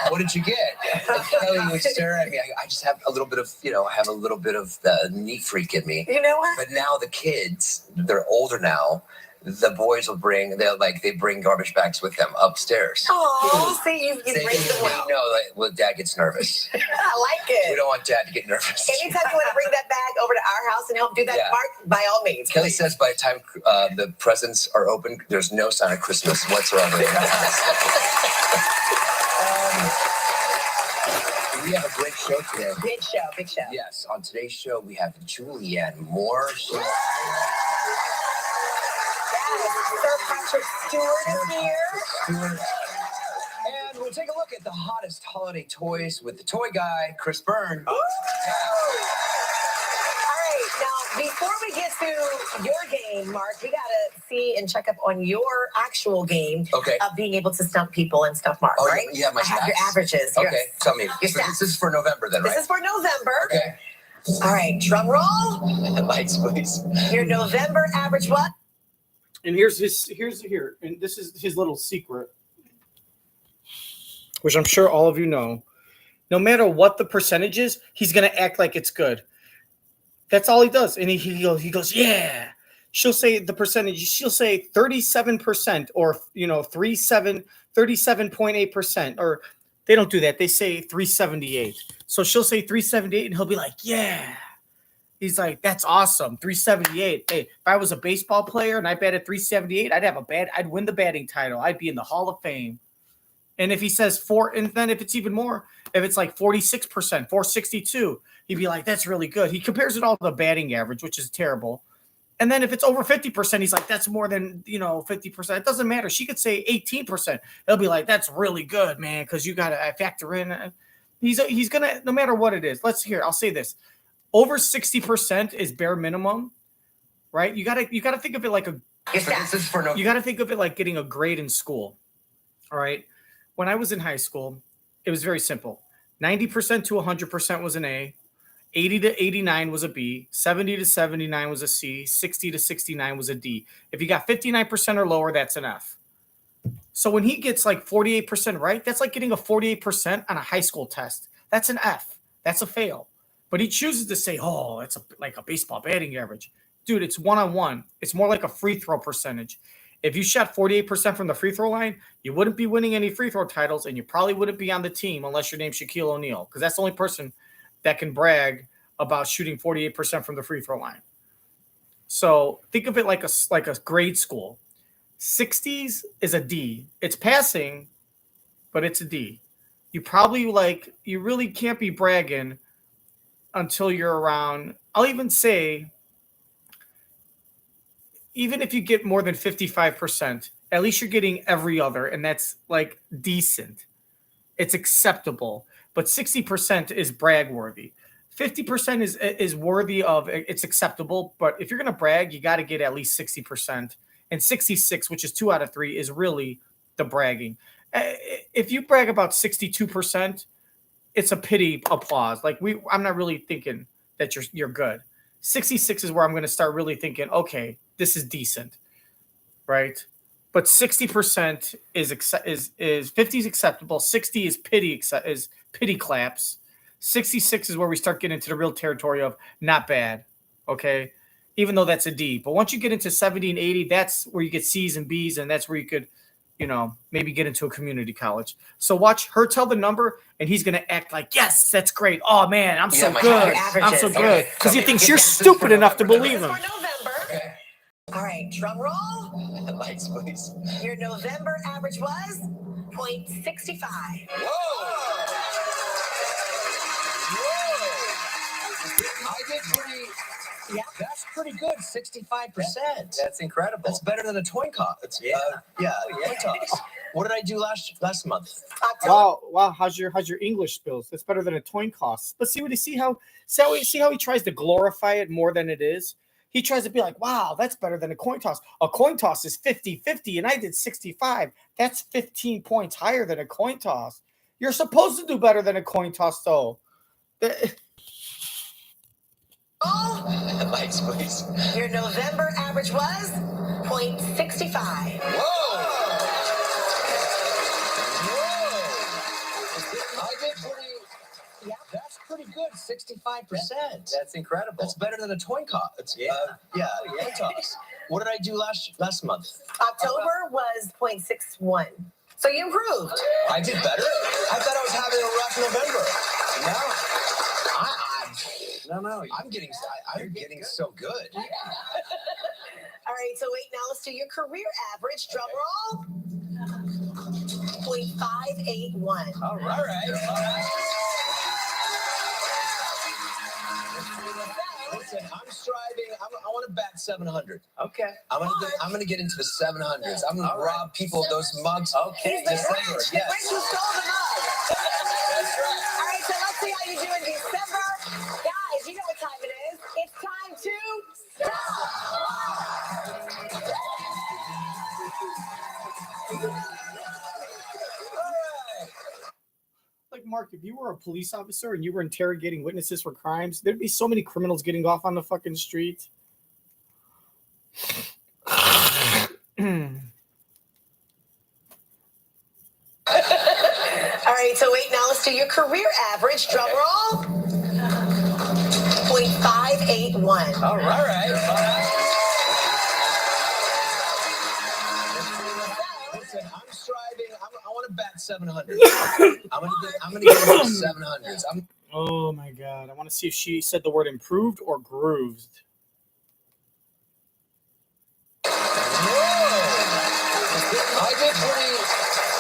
What did you get? And Kelly would stare at me. I just have a little bit of, the neat freak in me. You know what? But now the kids, they're older now. The boys will they bring garbage bags with them upstairs. Oh, see, you They raised them well. well, Dad gets nervous. I like it. We don't want Dad to get nervous. Anytime you want to bring that bag over to our house and help do that, Mark, by all means. Kelly says by the time the presents are open, there's no sign of Christmas whatsoever. We have a great show today. Big show. Yes, on today's show we have Julianne Moore. Sir Patrick Stewart is here. Stewart. And we'll take a look at the hottest holiday toys with the toy guy, Chris Byrne. All right, now before we get to your game, Mark, we gotta see and check up on your actual game of being able to stump people and stuff, Mark. Right? Yeah, my I have your stats. averages. Okay, tell me. Your So stats. this is for November then, right? This is for November. Okay. All right, drum roll. Lights, please. Your November average what? And here's and this is his little secret, which I'm sure all of you know. No matter what the percentage is, he's gonna act like it's good. That's all he does. And he goes, yeah. She'll say the percentage, she'll say 37% or 37.8%, or they don't do that. They say 378. So she'll say 378 and he'll be like, yeah. He's like, that's awesome. 378. Hey, if I was a baseball player and I batted 378, I'd win the batting title. I'd be in the Hall of Fame. And if he says and then if it's even more, if it's like 46%, 462, he'd be like, that's really good. He compares it all to the batting average, which is terrible. And then if it's over 50%, he's like, that's more than, 50%. It doesn't matter. She could say 18%. He'll be like, that's really good, man, because you got to factor in. He's going to, no matter what it is. I'll say this. Over 60% is bare minimum, right? You got to think of it like you got to think of it like getting a grade in school. All right. When I was in high school, it was very simple. 90% to 100% was an A, 80 to 89 was a B, 70 to 79 was a C, 60 to 69 was a D. If you got 59% or lower, that's an F. So when he gets like 48% right, that's like getting a 48% on a high school test. That's an F. That's a fail. But he chooses to say, oh, it's like a baseball batting average. Dude, it's one-on-one. It's more like a free throw percentage. If you shot 48% from the free throw line, you wouldn't be winning any free throw titles, and you probably wouldn't be on the team unless your name's Shaquille O'Neal, because that's the only person that can brag about shooting 48% from the free throw line. So think of it like a grade school. 60s is a D. It's passing, but it's a D. You really can't be bragging until you're around, I'll even say, even if you get more than 55%, at least you're getting every other, and that's like decent. It's acceptable, but 60% is brag worthy. 50% is worthy of, it's acceptable, but if you're going to brag, you got to get at least 60%. And 66, which is 2 out of 3, is really the bragging. If you brag about 62%, it's a pity applause. I'm not really thinking that you're good. 66 is where I'm going to start really thinking, okay, this is decent, right? But 60% is 50 is acceptable. 60 is pity claps. 66 is where we start getting into the real territory of not bad, okay? Even though that's a D. But once you get into 70 and 80, that's where you get C's and B's, and that's where you could, maybe get into a community college. So watch her tell the number, and he's going to act like, yes, that's great. Oh, man, I'm so good. I'm so good. Because he thinks you're stupid enough to believe him. Okay. All right, drum roll. Lights, please. Your November average was? 0.65. Whoa! I did pretty. Yeah. That's pretty good. 65%. That's incredible. That's better than a coin toss. Coin toss. What did I do last month? Wow. How's your English skills? That's better than a coin toss. But see how he tries to glorify it more than it is. He tries to be like, wow, that's better than a coin toss. A coin toss is 50-50, and I did 65. That's 15 points higher than a coin toss. You're supposed to do better than a coin toss, though. Lights, please. Your November average was 0.65. Whoa! I did pretty. Yeah. That's pretty good. 65%. That's incredible. That's better than a coin toss. Coin toss. What did I do last month? October was 0.61. So you improved. I did better. I thought I was having a rough November. No, I'm getting so good. All right, so wait, now let's do your career average. Drum roll. 0.581. All right. Listen, I'm striving. I want to bat 700. Okay. I'm gonna get into the 700s. I'm gonna rob people of those mugs. Okay. He's the December. Grinch. The Yes. Grinch who stole the mug. That's right. All right, so let's see how you do in December. Guys, you know what time it is. It's time to Like, Mark, if you were a police officer and you were interrogating witnesses for crimes, there'd be so many criminals getting off on the fucking street. All right, so wait, now let's do your career average. Drum roll. 0.581. All right. Listen, I'm striving. I want to bat 700. I'm gonna get into the 700s. Oh my god! I want to see if she said the word improved or grooved. I did pretty.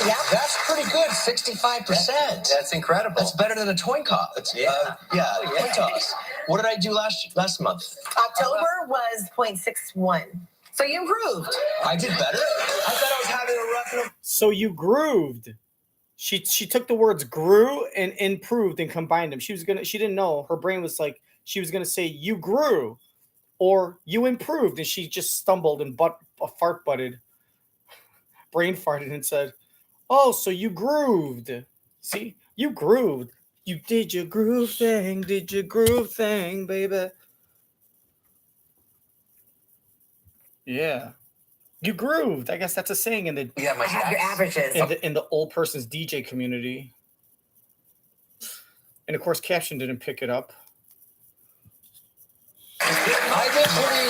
Yeah. That's pretty good. 65%. That's incredible. That's better than a coin toss. Coin toss. What did I do last month? October was 0.61. So you improved. I did better. I thought I was having a rough November. So you grooved. She took the words grew and improved and combined them. She didn't know. Her brain was like, she was gonna say you grew or you improved, and she just stumbled and brain farted and said, oh, so you grooved. See, you grooved. You did your groove thing, baby. Yeah. You grooved. I guess that's a saying in the I have your averages. in the old person's DJ community. And of course, Caption didn't pick it up. I did pretty.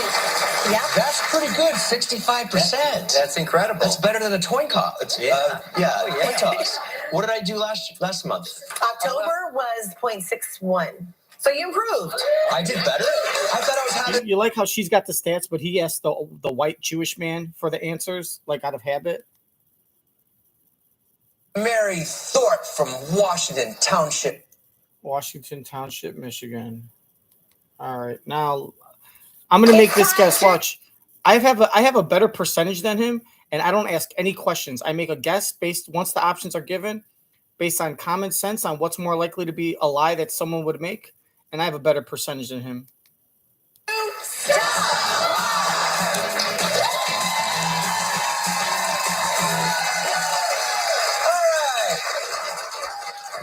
Yeah. That's pretty good. 65%. That's incredible. That's better than a coin toss. Coin toss. What did I do last month? October was 0.61. So you improved. I did better. I thought I was having. You like how she's got the stats, but he asked the white Jewish man for the answers, like out of habit. Mary Thorpe from Washington Township, Michigan. All right, now I'm gonna make this guess. Watch, I have a better percentage than him, and I don't ask any questions. I make a guess based once the options are given, based on common sense on what's more likely to be a lie that someone would make, and I have a better percentage than him.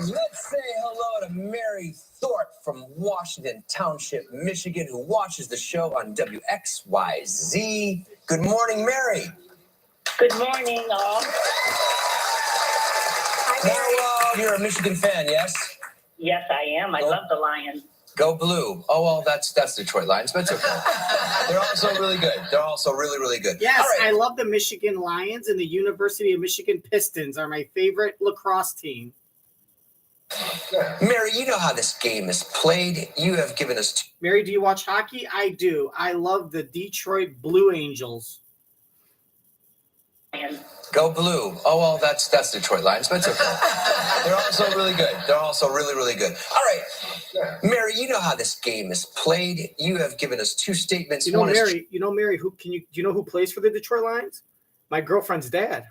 Let's say hello to Mary Thorpe from Washington Township, Michigan, who watches the show on WXYZ. Good morning, Mary. Good morning, all. Now, you're a Michigan fan, yes? Yes, I am. I love the Lions. Go Blue. Oh, well, that's Detroit Lions, but it's okay. They're also really good. They're also really, really good. Yes, All right. I love the Michigan Lions, and the University of Michigan Pistons are my favorite lacrosse team. Mary, you know how this game is played. You have given us. Mary, do you watch hockey? I do. I love the Detroit Blue Angels. Go Blue. Oh, well, that's Detroit Lions, but it's okay. They're also really good. They're also really, really good. All right. Mary, you know how this game is played. You have given us two statements. You know, Mary, do you know who plays for the Detroit Lions? My girlfriend's dad.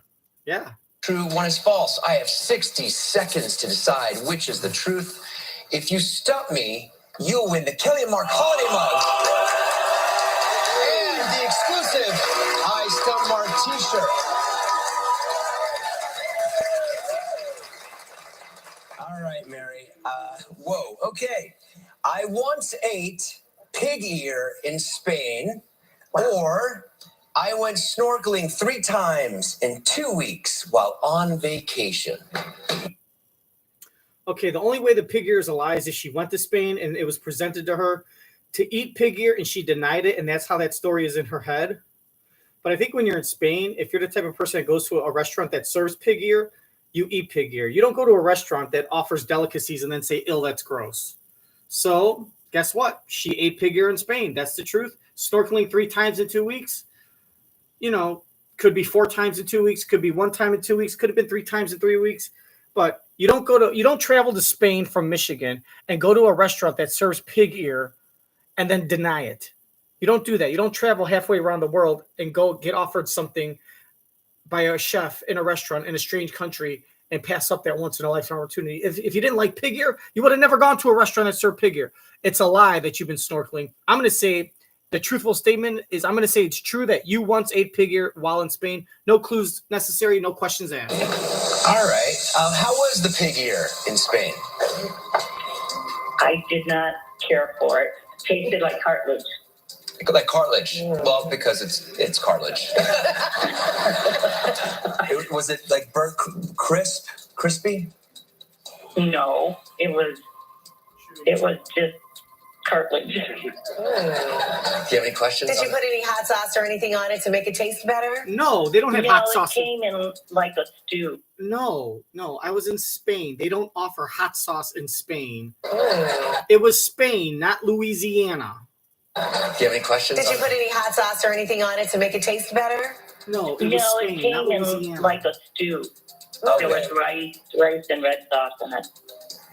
Yeah. True, one is false. I have 60 seconds to decide which is the truth. If you stump me, you'll win the Kelly and Mark Holiday Mug and the exclusive I Stump Mark t-shirt. All right, Mary. Whoa, okay. I once ate pig ear in Spain, or I went snorkeling 3 times in 2 weeks while on vacation. Okay, the only way the pig ear is a lie is if she went to Spain and it was presented to her to eat pig ear and she denied it, and that's how that story is in her head. But I think when you're in Spain, if you're the type of person that goes to a restaurant that serves pig ear, you eat pig ear. You don't go to a restaurant that offers delicacies and then say, "Ew, that's gross." So guess what? She ate pig ear in Spain. That's the truth. Snorkeling 3 times in 2 weeks. You know, could be 4 times in 2 weeks, could be 1 time in 2 weeks, could have been 3 times in 3 weeks. But you don't travel to Spain from Michigan and go to a restaurant that serves pig ear and then deny it. You don't do that. You don't travel halfway around the world and go get offered something by a chef in a restaurant in a strange country and pass up that once in a lifetime opportunity. If you didn't like pig ear, you would have never gone to a restaurant that served pig ear. It's a lie that you've been snorkeling. I'm going to say the truthful statement is I'm going to say it's true that you once ate pig ear while in Spain. No clues necessary, no questions asked. All right. How was the pig ear in Spain? I did not care for it. Tasted like cartilage. Like cartilage. Well, because it's cartilage. Was it like burnt crispy? No, it was just cartilage. Do you have any questions? Did you put any hot sauce or anything on it to make it taste better? No, they don't have hot sauce. It came in like a stew. No. I was in Spain. They don't offer hot sauce in Spain. It was Spain, not Louisiana. Do you have any questions? Did you put any hot sauce or anything on it to make it taste better? No, it was Spain, it came not Louisiana. in like a stew. Okay. There was rice and red sauce in it.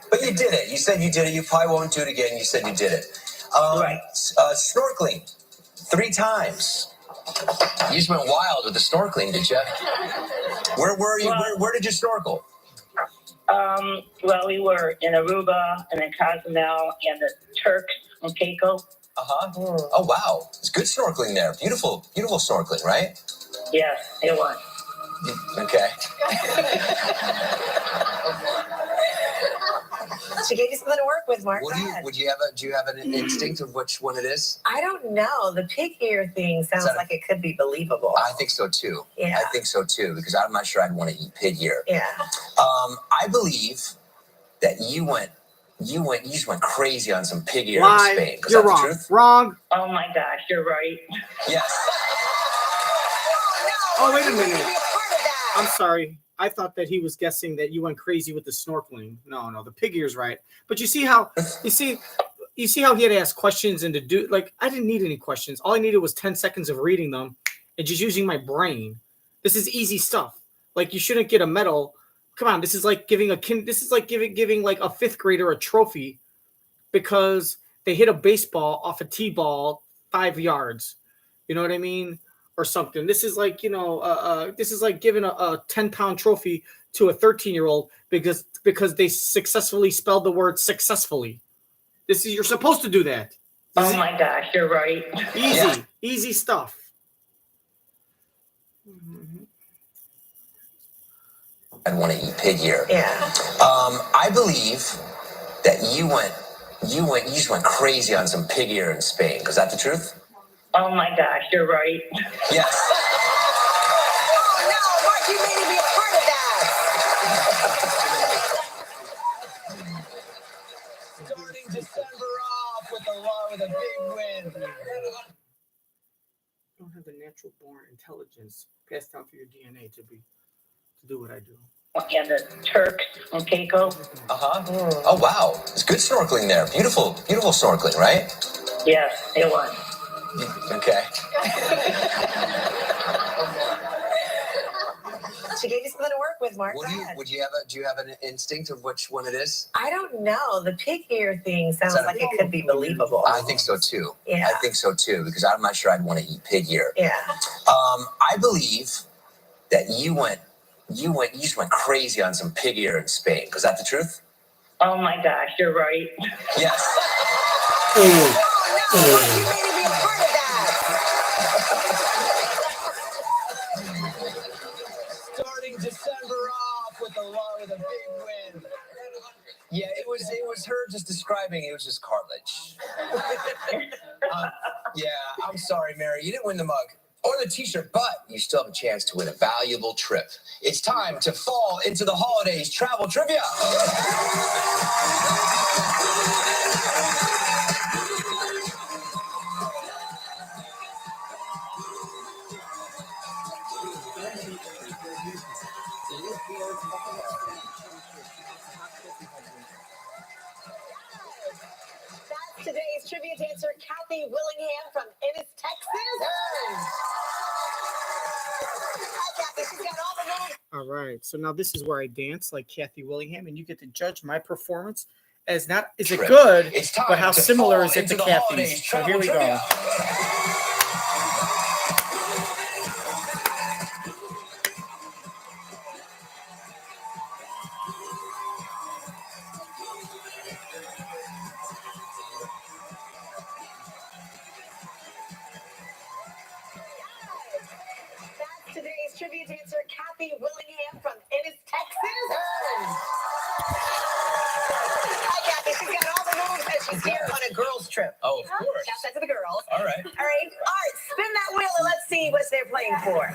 But you did it. You said you did it. You probably won't do it again. You said you did it. Right. Snorkeling 3 times. You just went wild with the snorkeling, did you? Where were you? Where did you snorkel? Well, we were in Aruba and then Cozumel and the Turks and Caicos. Oh, wow. It's good snorkeling there. Beautiful, beautiful snorkeling, right? Yes, it was. Okay. She gave you something to work with, Mark. Do you have an instinct of which one it is? I don't know. The pig ear thing sounds like it could be believable. I think so too. Yeah. I think so too, because I'm not sure I'd want to eat pig ear. Yeah. I believe that you just went crazy on some pig ear Lie. in Spain. You're wrong. The truth? Wrong. Oh my gosh, you're right. Yes. Oh, wait a minute. Be a part of that. I'm sorry. I thought that he was guessing that you went crazy with the snorkeling. No, the pig ear's right. But you see how he had to ask questions and to do like I didn't need any questions. All I needed was 10 seconds of reading them and just using my brain. This is easy stuff. Like you shouldn't get a medal. Come on, this is like giving giving like a 5th grader a trophy because they hit a baseball off a T-ball 5 yards. You know what I mean? Or something. This is like, this is like giving a 10-pound trophy to a 13-year-old because they successfully spelled the word successfully. You're supposed to do that. Oh my gosh, you're right. Easy stuff. I'd want to eat pig ear. Yeah. I believe that you just went crazy on some pig ear in Spain. Is that the truth? Oh my gosh, you're right. Yes. Oh no, Mark, you made me be a part of that. Starting December off with a big win. Don't have the natural born intelligence passed down through your DNA to do what I do. And the Turks and Caicos. Oh wow, it's good snorkeling there. Beautiful, beautiful snorkeling, right? Yes, it was. Okay. She gave you something to work with, Mark. Do you have an instinct of which one it is? I don't know. The pig ear thing sounds like it could be believable. I think so too. Yeah. I think so too, because I'm not sure I'd want to eat pig ear. Yeah. I believe that you just went crazy on some pig ear in Spain. Was that the truth? Oh my gosh, you're right. Yes. Oh, no. You made me be a part of that. Starting December off with a big win. Yeah, it was her just describing it was just cartilage. Yeah, I'm sorry, Mary. You didn't win the mug or the t-shirt, but you still have a chance to win a valuable trip. It's time to fall into the holidays travel trivia. That's today's trivia dancer, Kathy Willingham from Ennis, Texas. Hi, Kathy. She's got all the moves. All right. So now this is where I dance like Kathy Willingham, and you get to judge my performance as not is it good, but how similar is it to Kathy's? So here we go. That's today's trivia dancer, Kathy Willingham from Ennis, Texas. Hi, Kathy. She's got all the moves, and she's here on a girls' trip. Oh, of course. Shout out to the girls. All right. All right. Spin that wheel and let's see what they're playing for.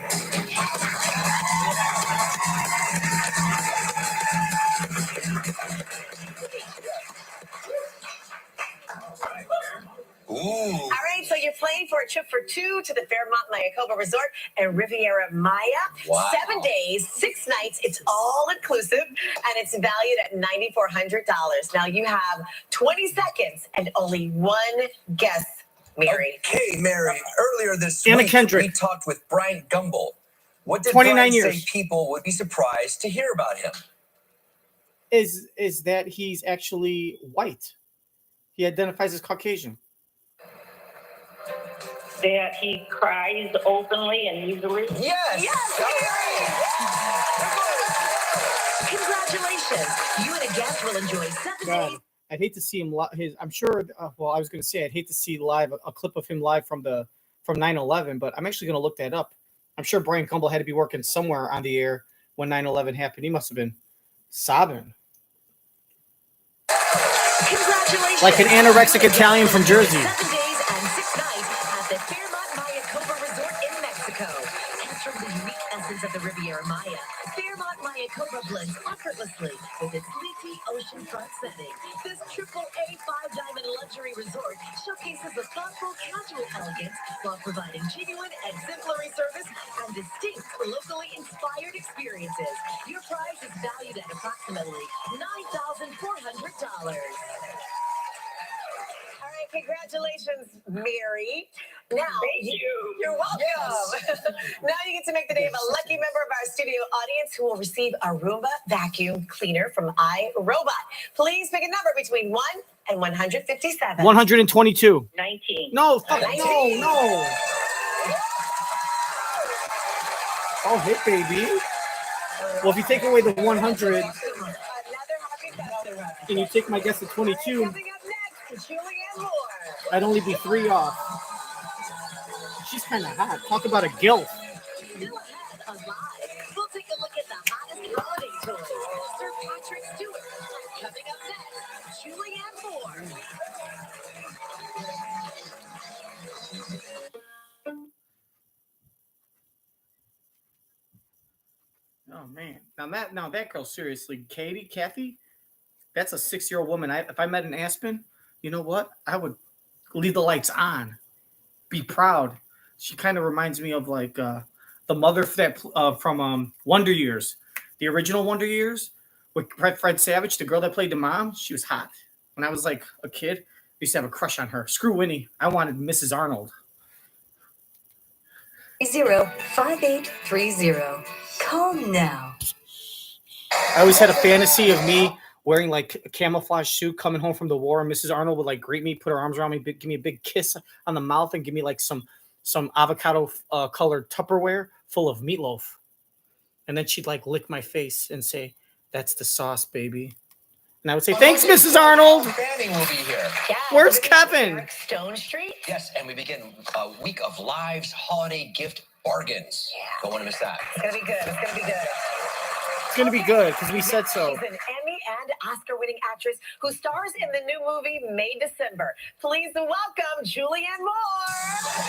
Ooh. All right, so you're playing for a trip for two to the Fairmont Mayakoba Resort and Riviera Maya. Wow. 7 days, 6 nights. It's all inclusive, and it's valued at $9,400. Now you have 20 seconds and only one guess, Mary. Okay, Mary. Earlier this Anna week, Kendrick. we talked with Brian Gumble. What did 29 Brian years. say people would be surprised to hear about him? Is that he's actually white? He identifies as Caucasian. That he cries openly and easily. Yes. Yes, Mary! Congratulations. You and a guest will enjoy 7 God, days. I'd hate to see him live. I'm sure. Well, I was going to say I'd hate to see live a clip of him live from 9/11, but I'm actually going to look that up. I'm sure Brian Gumble had to be working somewhere on the air when 9/11 happened. He must have been sobbing Congratulations. like an anorexic Italian from Jersey. 7 days and 6 nights at the Fairmont Mayakoba Resort in Mexico. Taste from the unique essence of the Riviera Maya. Fairmont Mayakoba blends effortlessly with its leafy oceanfront setting. This AAA 5-diamond luxury resort showcases a thoughtful, casual elegance while providing genuine exemplary service and distinct, locally inspired experiences. Your price is valued at approximately $9,400. All right, congratulations, Mary. Now, Thank you. you're welcome. Now you get to make the day of a lucky member of our studio audience who will receive a Roomba vacuum cleaner from iRobot. Please pick a number between 1 and 157. 122. 19. No, fuck, no. Oh, hit, baby. Well, if you take away the 100 Another happy customer. and you take my guess at 22, Coming up next, Julianne Moore. I'd only be 3 off. She's kind of hot. Talk about a gilf. Still ahead, alive. We'll take a look at the hottest holiday toys. Sir Patrick Stewart. Coming up next, Julianne Moore. Oh man, now that girl, seriously, Kathy, that's a 6-year-old woman. If I met in Aspen, you know what? I would leave the lights on, be proud. She kind of reminds me of like the mother from Wonder Years, the original Wonder Years with Fred Savage, the girl that played the mom. She was hot. When I was like a kid, I used to have a crush on her. Screw Winnie, I wanted Mrs. Arnold. 5830. Call now. I always had a fantasy of me wearing like a camouflage suit, coming home from the war, and Mrs. Arnold would like greet me, put her arms around me, give me a big kiss on the mouth, and give me like some avocado colored Tupperware full of meatloaf, and then she'd like lick my face and say, "That's the sauce, baby." And I would say, "Thanks, Mrs. Arnold." Fanning will be here. Yeah, Where's we're gonna be Kevin? at Stone Street. Yes, and we begin a week of lives, holiday gift bargains. Yeah. Don't want to miss that. It's gonna be good. It's gonna be good. It's gonna be good because we said so. She's an Emmy and Oscar-winning actress who stars in the new movie May December. Please welcome Julianne Moore.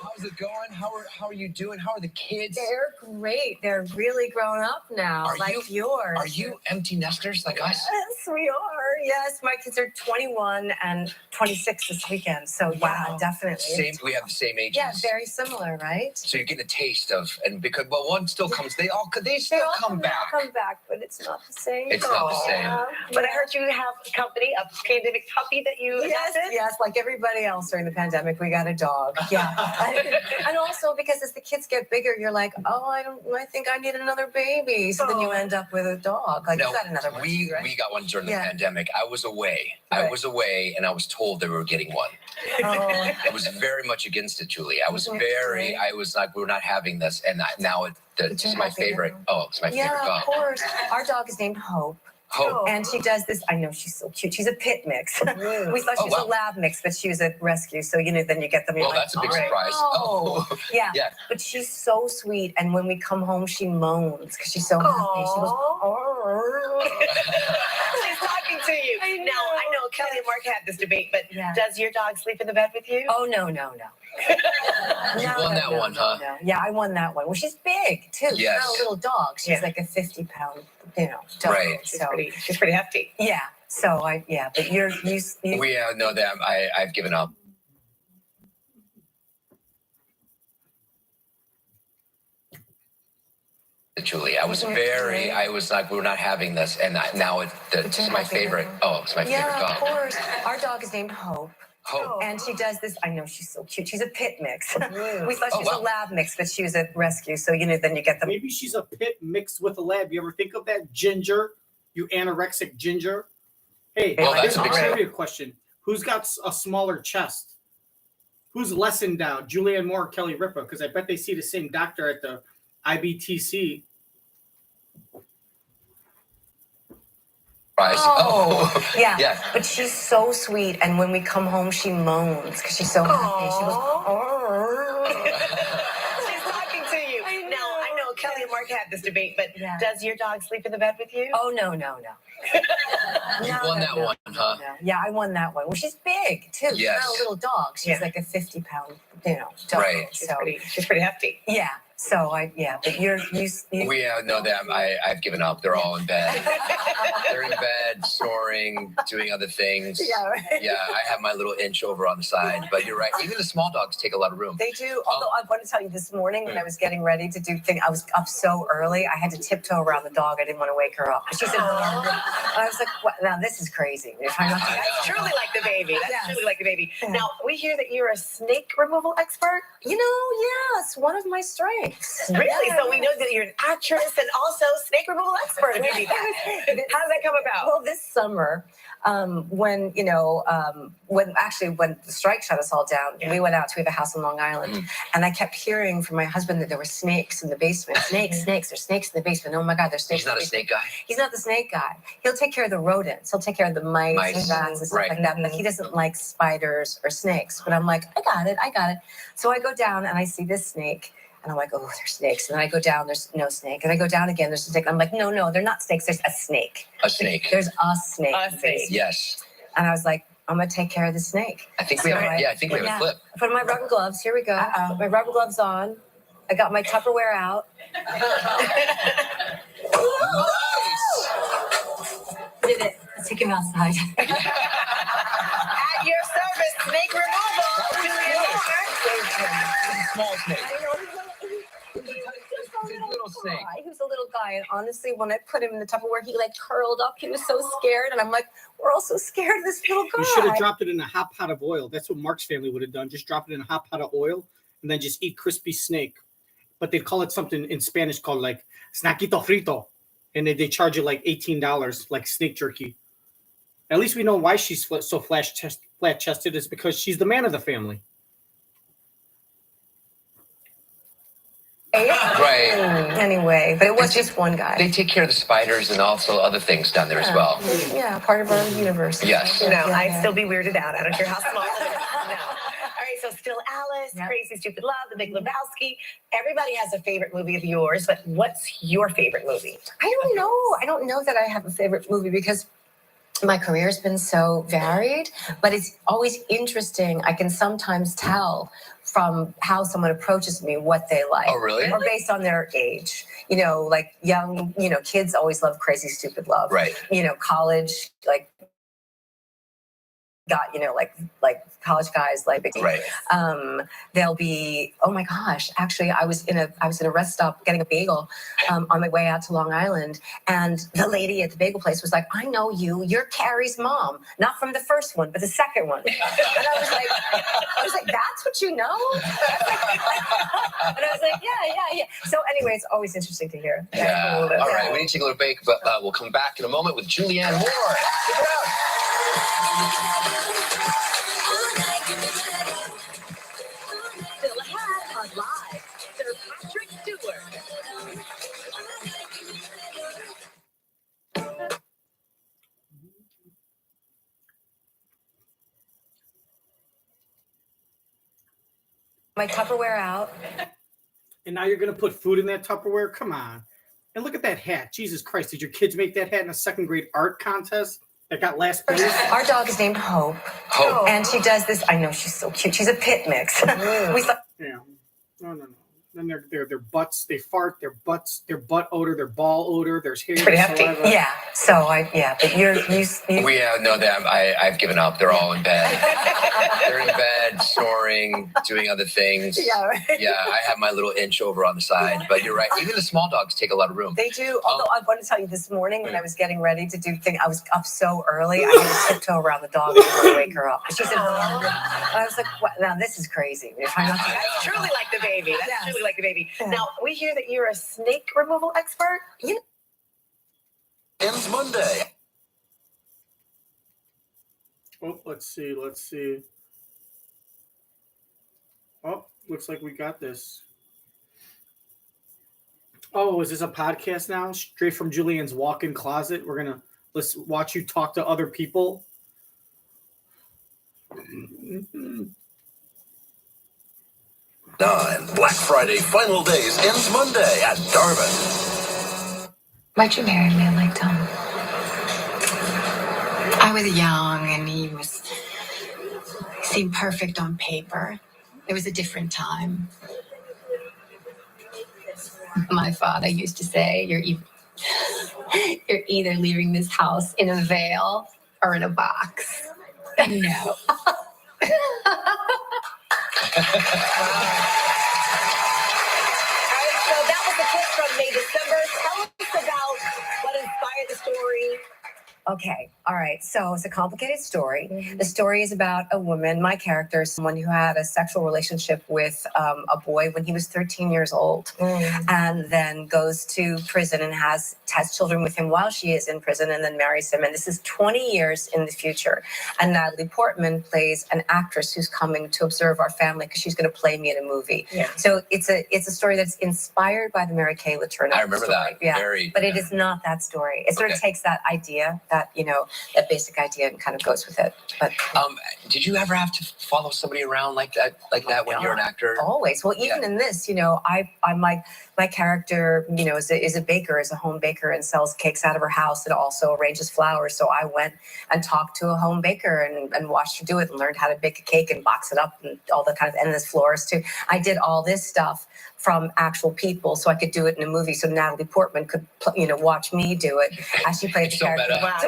How's it going? How are you doing? How are the kids? They're great. They're really grown up now, Are like yours. Are you empty nesters like us? Yes, we are. Yes, my kids are 21 and 26 this weekend. So yeah, definitely. Same. We have the same ages. Yeah, very similar, right? So you're getting a taste of, and because one still comes, they still come back. Come back, but it's not the same. It's not the same. But I heard you have company, a pandemic puppy that you adopted. Yes, like everybody else during the pandemic, we got a dog. Yeah. And also because as the kids get bigger, you're like, oh, I think I need another baby. So then you end up with a dog. Like No, you got another one. we right? got one during the Yeah. pandemic. I was away. Right. I was away, and I was told they were getting one. Oh. I was very much against it, Julie. I was like, we're not having this, and now it's you're my happy favorite. now. Oh, it's my favorite Yeah, dog. of course. Our dog is named Hope. Hope. And she does this. I know she's so cute. She's a pit mix. We thought she was a lab mix, but she was a rescue. So then you get them. Well, that's a big surprise. Oh, yeah. Yeah. But she's so sweet, and when we come home, she moans because she's so happy. She goes, She's talking to you. I know. Now, I know Kelly and Mark had this debate, but Yeah. does your dog sleep in the bed with you? Oh no. You won that one, huh? No. Yeah, I won that one. Well, she's big too. She's Yes. not a little dog. She's like a 50-pound, dog. Right. She's pretty hefty. Yeah. So but you We know that I've given up. Julie, I was like, we're not having this, and now it's my favorite. Oh, it's my favorite Yeah, of dog. course. Our dog is named Hope. Hope. And she does this. I know she's so cute. She's a pit mix. We thought she was wow. a lab mix, but she was a rescue. So then you get them. Maybe she's a pit mixed with a lab. You ever think of that, Ginger? You anorexic Ginger? Hey, Well, here's that's a a big step. trivia question. Who's got a smaller chest? Who's less endowed, Julianne Moore or Kelly Ripa? Because I bet they see the same doctor at the IBTC. Surprise. Oh. Yeah. Yeah. But she's so sweet, and when we come home, she moans because she's so happy. She goes, She's talking to you. Now, I know Kelly and Mark had this debate, but Yeah. does your dog sleep in the bed with you? Oh no. You won that one, huh? No. Yeah, I won that one. Well, she's big too. She's Yes. not a little dog. She's like a 50-pound, dog. Right. She's pretty hefty. Yeah. So but you We know that I've given up. They're all in bed. They're in bed, snoring, doing other things. Yeah, right. Yeah, I have my little inch over on the side, but you're right. Even the small dogs take a lot of room. They do. Although I want to tell you, this morning when I was getting ready to do things, I was up so early. I had to tiptoe around the dog. I didn't want to wake her up. She's in the room. And I was like, "What? Now this is crazy." You're trying not to. That's truly like the baby. That's Yes. truly like the baby. Yeah. Now, we hear that you're a snake removal expert. Yes, one of my strengths. Really? So we know that you're an actress and also snake removal expert. Maybe. How did that come about? Well, this summer, when the strike shut us all down, we went out. We have a house in Long Island, and I kept hearing from my husband that there were snakes in the basement. Snakes. There's snakes in the basement. Oh my God, there's snakes. He's not a snake guy. He's not the snake guy. He'll take care of the rodents. He'll take care of the mice and rats and stuff Right. like that. But he doesn't like spiders or snakes. But I'm like, I got it. So I go down and I see this snake. And I'm like, oh, there's snakes. And then I go down, there's no snake. And I go down again, there's a snake. I'm like, no, they're not snakes. There's a snake. A snake. There's a snake. A snake. Yes. And I was like, I'm going to take care of the snake. I think we have. So I think we have a clip. I put my rubber gloves. Here we go. Put my rubber gloves on. I got my Tupperware out. Did it. Let's take him outside. At your service, snake removal. Julianne Moore. Small snake. guy. And honestly, when I put him in the Tupperware, he like curled up. He was so scared. And I'm like, we're all so scared of this little guy. You should have dropped it in a hot pot of oil. That's what Mark's family would have done. Just drop it in a hot pot of oil and then just eat crispy snake. But they call it something in Spanish called like snaquito frito. And they charge you like $18, like snake jerky. At least we know why she's so flat-chested is because she's the man of the family. Right. Anyway, but it was just one guy. They take care of the spiders and also other things down there as well. Yeah, part of our universe. Yes. No, I'd still be weirded out. I don't care how small it is. No. All right, so Still Alice, Crazy Stupid Love, The Big Lebowski. Everybody has a favorite movie of yours, but what's your favorite movie? I don't know. I don't know that I have a favorite movie because my career's been so varied, but it's always interesting. I can sometimes tell from how someone approaches me what they like. Oh, really? Or based on their age. You know, like young, kids always love Crazy Stupid Love. Right. College, like, got, like college guys, like, right. They'll be, oh my gosh, actually I was in a rest stop getting a bagel on my way out to Long Island, and the lady at the bagel place was like, I know you're Carrie's mom, not from the first one but the second one. And I was like that's what you know? And I was like yeah. So anyway, it's always interesting to hear. Yeah. All right, we need to take a little break, but we'll come back in a moment with Julianne Moore. Stick around. Still ahead on Live, Sir Patrick Stewart. My Tupperware out. And now you're going to put food in that Tupperware? Come on. And look at that hat. Jesus Christ. Did your kids make that hat in a second grade art contest that got last place? Our dog is named Hope. Hope. And she does this. I know, she's so cute. She's a pit mix. We thought. Yeah. No. Then their butts, they fart, their butt odor, their ball odor, there's hair, Pretty hefty. saliva. Yeah. So but you We know them. I've given up. They're all in bed. They're in bed, snoring, doing other things. Yeah, right. Yeah, I have my little inch over on the side. But you're right. Even the small dogs take a lot of room. They do. Although I want to tell you, this morning when I was getting ready to do things, I was up so early. I had to tiptoe around the dog and want to wake her up. She's in bed. And I was like, "What? Now this is crazy." We're trying not to. That's truly like the baby. That's Yes. truly like the baby. Yeah. Now, we hear that you're a snake removal expert. Ends Monday. Oh, let's see. Oh, looks like we got this. Oh, is this a podcast now? Straight from Julianne's walk-in closet. Let's watch you talk to other people. Black Friday final days ends Monday at Darwin. Why'd you marry me like Tom? I was young and he seemed perfect on paper. It was a different time. My father used to say, you're either leaving this house in a veil or in a box. No. All right, so that was a clip from May December. Tell us about what inspired the story. Okay. All right. So it's a complicated story. Mm-hmm. The story is about a woman, my character, is someone who had a sexual relationship with a boy when he was 13 years old, and then goes to prison and has children with him while she is in prison, and then marries him. And this is 20 years in the future. And Natalie Portman plays an actress who's coming to observe our family because she's going to play me in a movie. Yeah. So it's a story that's inspired by the Mary Kay Letourneau I remember story. that. Yeah. But it is not that story. It sort of takes that idea, that basic idea, and kind of goes with it. But did you ever have to follow somebody around like that when you're an actor? Always. Well, even in this, I'm like, my character, is a baker, is a home baker, and sells cakes out of her house, and also arranges flowers. So I went and talked to a home baker and watched her do it, and learned how to bake a cake and box it up, and all the kind of endless florist too. I did all this stuff from actual people, so I could do it in a movie. So Natalie Portman could, watch me do it as she played the character. Meta. Wow,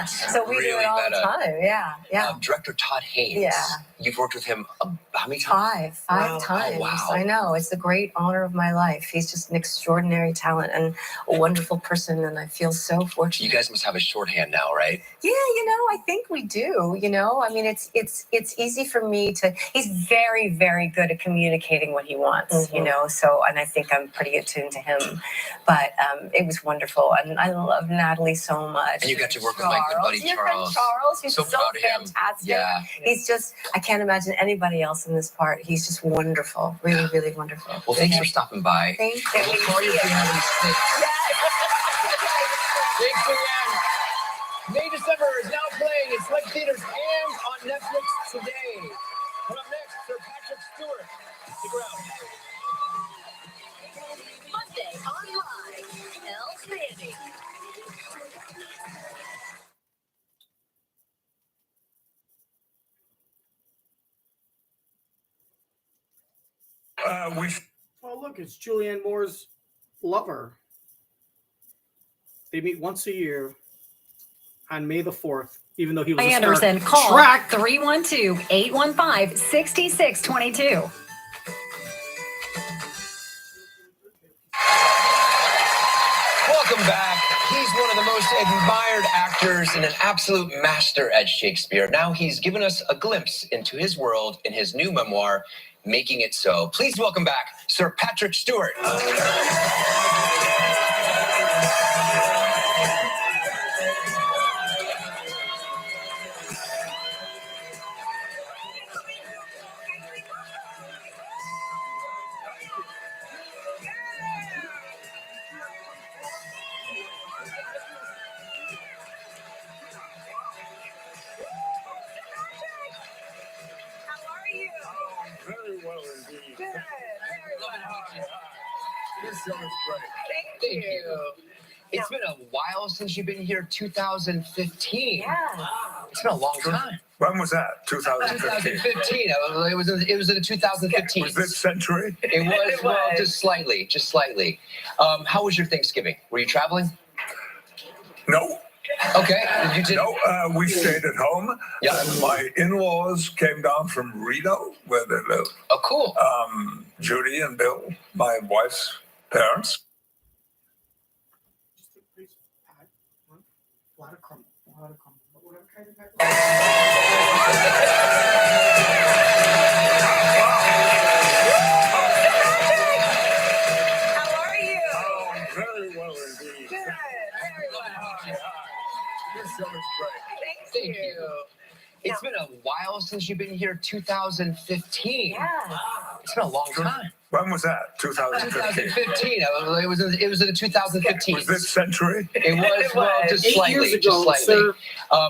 so we do it all the time. Yeah. Yeah. Director Todd Haynes. Yeah. You've worked with him how many times? Five times. Oh, wow. I know. It's the great honor of my life. He's just an extraordinary talent and a wonderful person, and I feel so fortunate. You guys must have a shorthand now, right? Yeah, I think we do. I mean, it's easy for me to. He's very, very good at communicating what he wants. So, and I think I'm pretty attuned to him. But it was wonderful, and I love Natalie so much. And you got to work with my good buddy Your friend Charles. Charles, he's So so proud of him. fantastic. Yeah. He's just. I can't imagine anybody else in this part. He's just wonderful. Really, really wonderful. Well, thanks for stopping by. Thank you. We'll call you if you have any tips. Thanks, Julianne. May December is now playing in select theaters and on Netflix today. Coming up next, Sir Patrick Stewart. Stick around. Monday online. Elle Fanning. Oh, look, it's Julianne Moore's lover. They meet once a year on May the 4th, even though he was Anderson, a star. call Track 312-815-6622. Welcome back. He's one of the most admired actors and an absolute master at Shakespeare. Now he's given us a glimpse into his world in his new memoir, Making It So. Please welcome back Sir Patrick Stewart. Very well indeed. Good. Very well. This show is great. Thank you. It's been a while since you've been here, 2015. Yeah. It's been a long time. When was that? 2015. 2015. It was in the 2015. Was this century? It was, It well, was. just slightly. How was your Thanksgiving? Were you traveling? No. Okay. You did. No, we stayed at home. Yeah. And my in-laws came down from Reno, where they live. Oh, cool. Judy and Bill, my wife's parents. A lot of crumble. Whatever kind of How are you? Oh, very well indeed. Good. Very well. This show is great. Thank you. It's been a while since you've been here, 2015. Yeah. It's been a long time. When was that? 2015. 2015. It was in the 2015. Was this century? It was, It well, was. just 8 slightly. years Just ago, slightly. sir.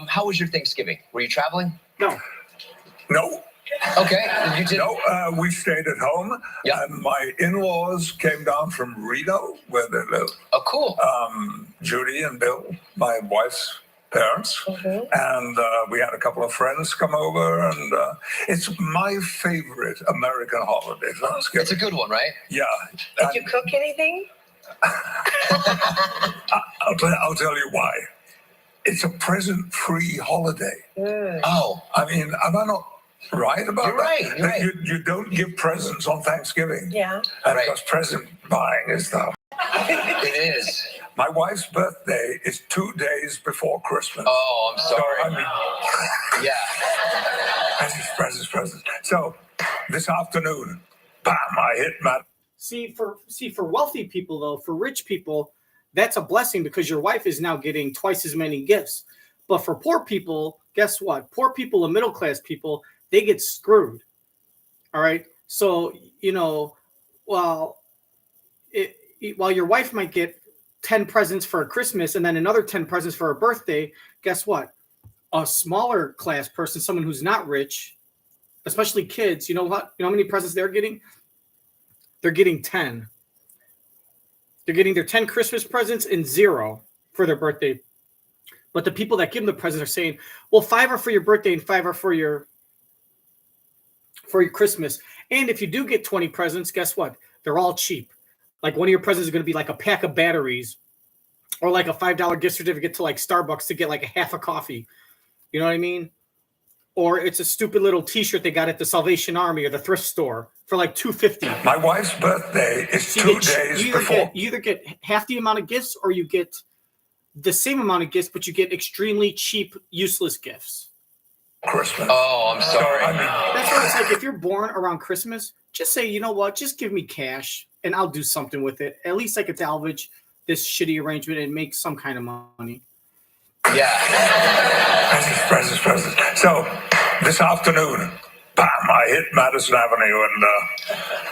How was your Thanksgiving? Were you traveling? No. No. Okay. You did. No, we stayed at home. Yeah. And my in-laws came down from Reno, where they live. Oh, cool. Judy and Bill, my wife's parents. Mhm. And we had a couple of friends come over. And it's my favorite American holiday, Thanksgiving. It's a good one, right? Yeah. Did you cook anything? I'll tell you why. It's a present-free holiday. Oh, I mean, am I not right about You're that? right, you're right. You don't give presents on Thanksgiving. Yeah. And Right. because present buying is the... it is. My wife's birthday is 2 days before Christmas. Oh, I'm sorry. So, I mean, Yeah. presents. So this afternoon, bam, I hit my... See, for wealthy people though, for rich people, that's a blessing because your wife is now getting twice as many gifts. But for poor people, guess what? Poor people and middle class people, they get screwed. All right. So while your wife might get 10 presents for Christmas and then another 10 presents for her birthday, guess what? A smaller class person, someone who's not rich, especially kids, you know what? You know how many presents they're getting? They're getting 10. They're getting their 10 Christmas presents and 0 for their birthday. But the people that give them the presents are saying, well, 5 are for your birthday and 5 are for your Christmas. And if you do get 20 presents, guess what? They're all cheap. Like one of your presents is going to be like a pack of batteries or like a $5 gift certificate to like Starbucks to get like a half a coffee. You know what I mean? or it's a stupid little T-shirt they got at the Salvation Army or the thrift store for like $2.50. My wife's birthday is So 2 days before. You either get half the amount of gifts, or you get the same amount of gifts, but you get extremely cheap, useless gifts. Christmas. Oh, I'm sorry. That's why it's like, if you're born around Christmas, just say, you know what, just give me cash and I'll do something with it. At least I could salvage this shitty arrangement and make some kind of money. Yeah. Presents. So this afternoon, bam, I hit Madison Avenue and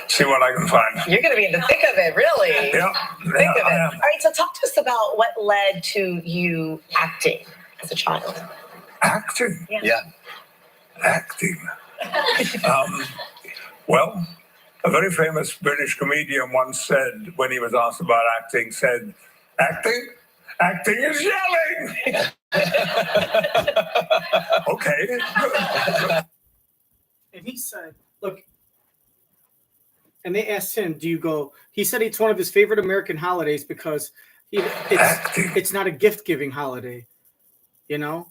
see what I can find. You're going to be in the thick of it, really. Yeah. Thick of it. All right, so talk to us about what led to you acting as a child. Acting? Yeah. Acting. Well, a very famous British comedian once said, when he was asked about acting, said, acting? Acting is yelling! Okay. And he said, look, and they asked him, do you go, he said it's one of his favorite American holidays because it's not a gift-giving holiday, you know?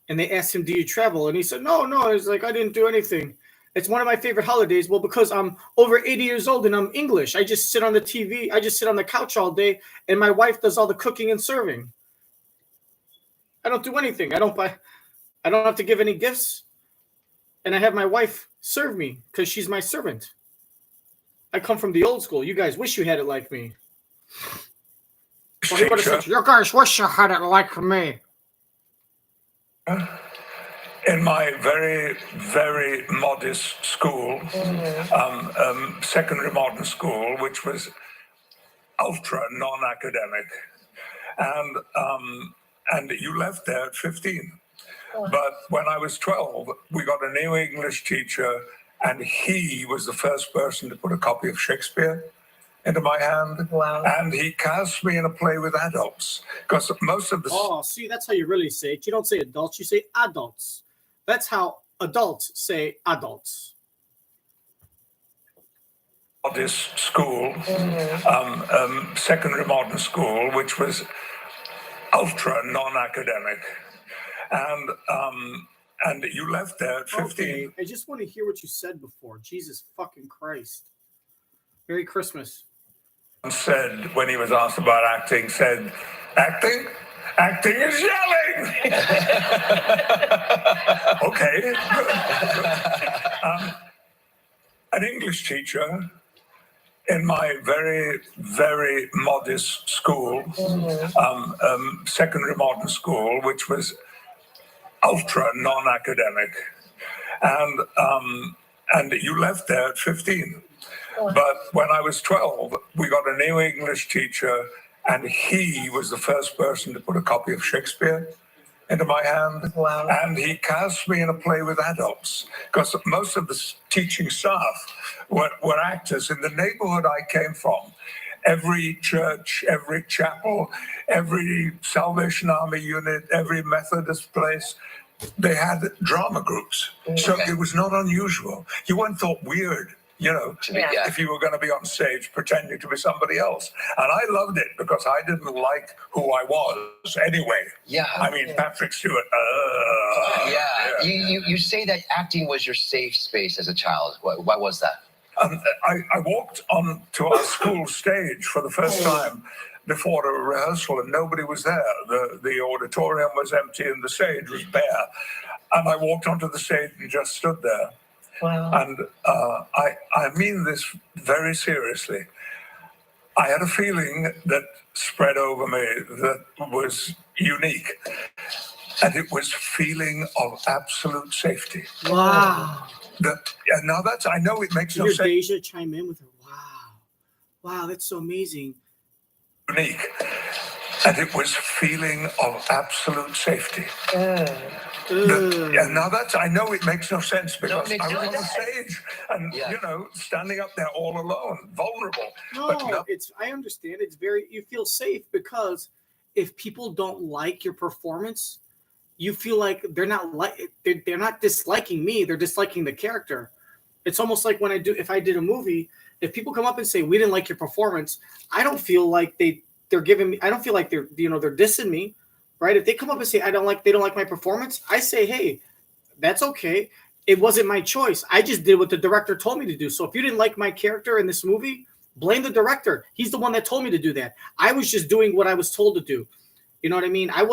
And they asked him, do you travel? And he said, no. He's like, I didn't do anything. It's one of my favorite holidays. Well, because I'm over 80 years old and I'm English. I just sit on the TV. I just sit on the couch all day. And my wife does all the cooking and serving. I don't do anything. I don't have to give any gifts. And I have my wife serve me because she's my servant. I come from the old school. You guys wish you had it like me. Well, he would have said, you guys wish you had it like me. In my very, very modest school, secondary modern school, which was ultra non-academic, and you left there at 15. But when I was 12, we got a new English teacher, and he was the first person to put a copy of Shakespeare into my hand. Wow. And he cast me in a play with adults, because most of the... Oh, see, that's how you really say it. You don't say adults, you say adults. That's how adults say adults. This school, secondary modern school, which was ultra non-academic, and you left there at 15. Okay, I just want to hear what you said before. Jesus fucking Christ. Merry Christmas. Said, when he was asked about acting, said, acting? Acting is yelling! Okay. An English teacher in my very, very modest school, secondary modern school, which was ultra non-academic, and you left there at 15. But when I was 12, we got a new English teacher, and he was the first person to put a copy of Shakespeare into my hand. Wow. And he cast me in a play with adults, because most of the teaching staff were actors in the neighborhood I came from. Every church, every chapel, every Salvation Army unit, every Methodist place, they had drama groups. So it was not unusual. You weren't thought weird, you know, if you were going to be on stage pretending to be somebody else. And I loved it because I didn't like who I was anyway. Yeah. I mean, Patrick Stewart. You say that acting was your safe space as a child. Why was that? I walked on to our school stage for the first time before a rehearsal, and nobody was there. The auditorium was empty and the stage was bare. And I walked onto the stage and just stood there. Wow. And I mean this very seriously. I had a feeling that spread over me that was unique. And it was feeling of absolute safety. Wow. Now that's, I know it makes no Your sense. DEJA chime in with her. Wow, that's so amazing. Unique. And it was feeling of absolute safety. Now that's, I know it makes no sense because I was on the stage and, you know, standing up there all alone, vulnerable. No, I understand. It's you feel safe because if people don't like your performance, you feel like they're not disliking me, they're disliking the character. It's almost like if I did a movie, if people come up and say, we didn't like your performance, I don't feel like they're giving me, I don't feel like they're dissing me, right? If they come up and say, they don't like my performance, I say, hey, That's okay. It wasn't my choice. I just did what the director told me to do. So if you didn't like my character in this movie, blame the director. He's the one that told me to do that. I was just doing what I was told to do. You know what I mean? I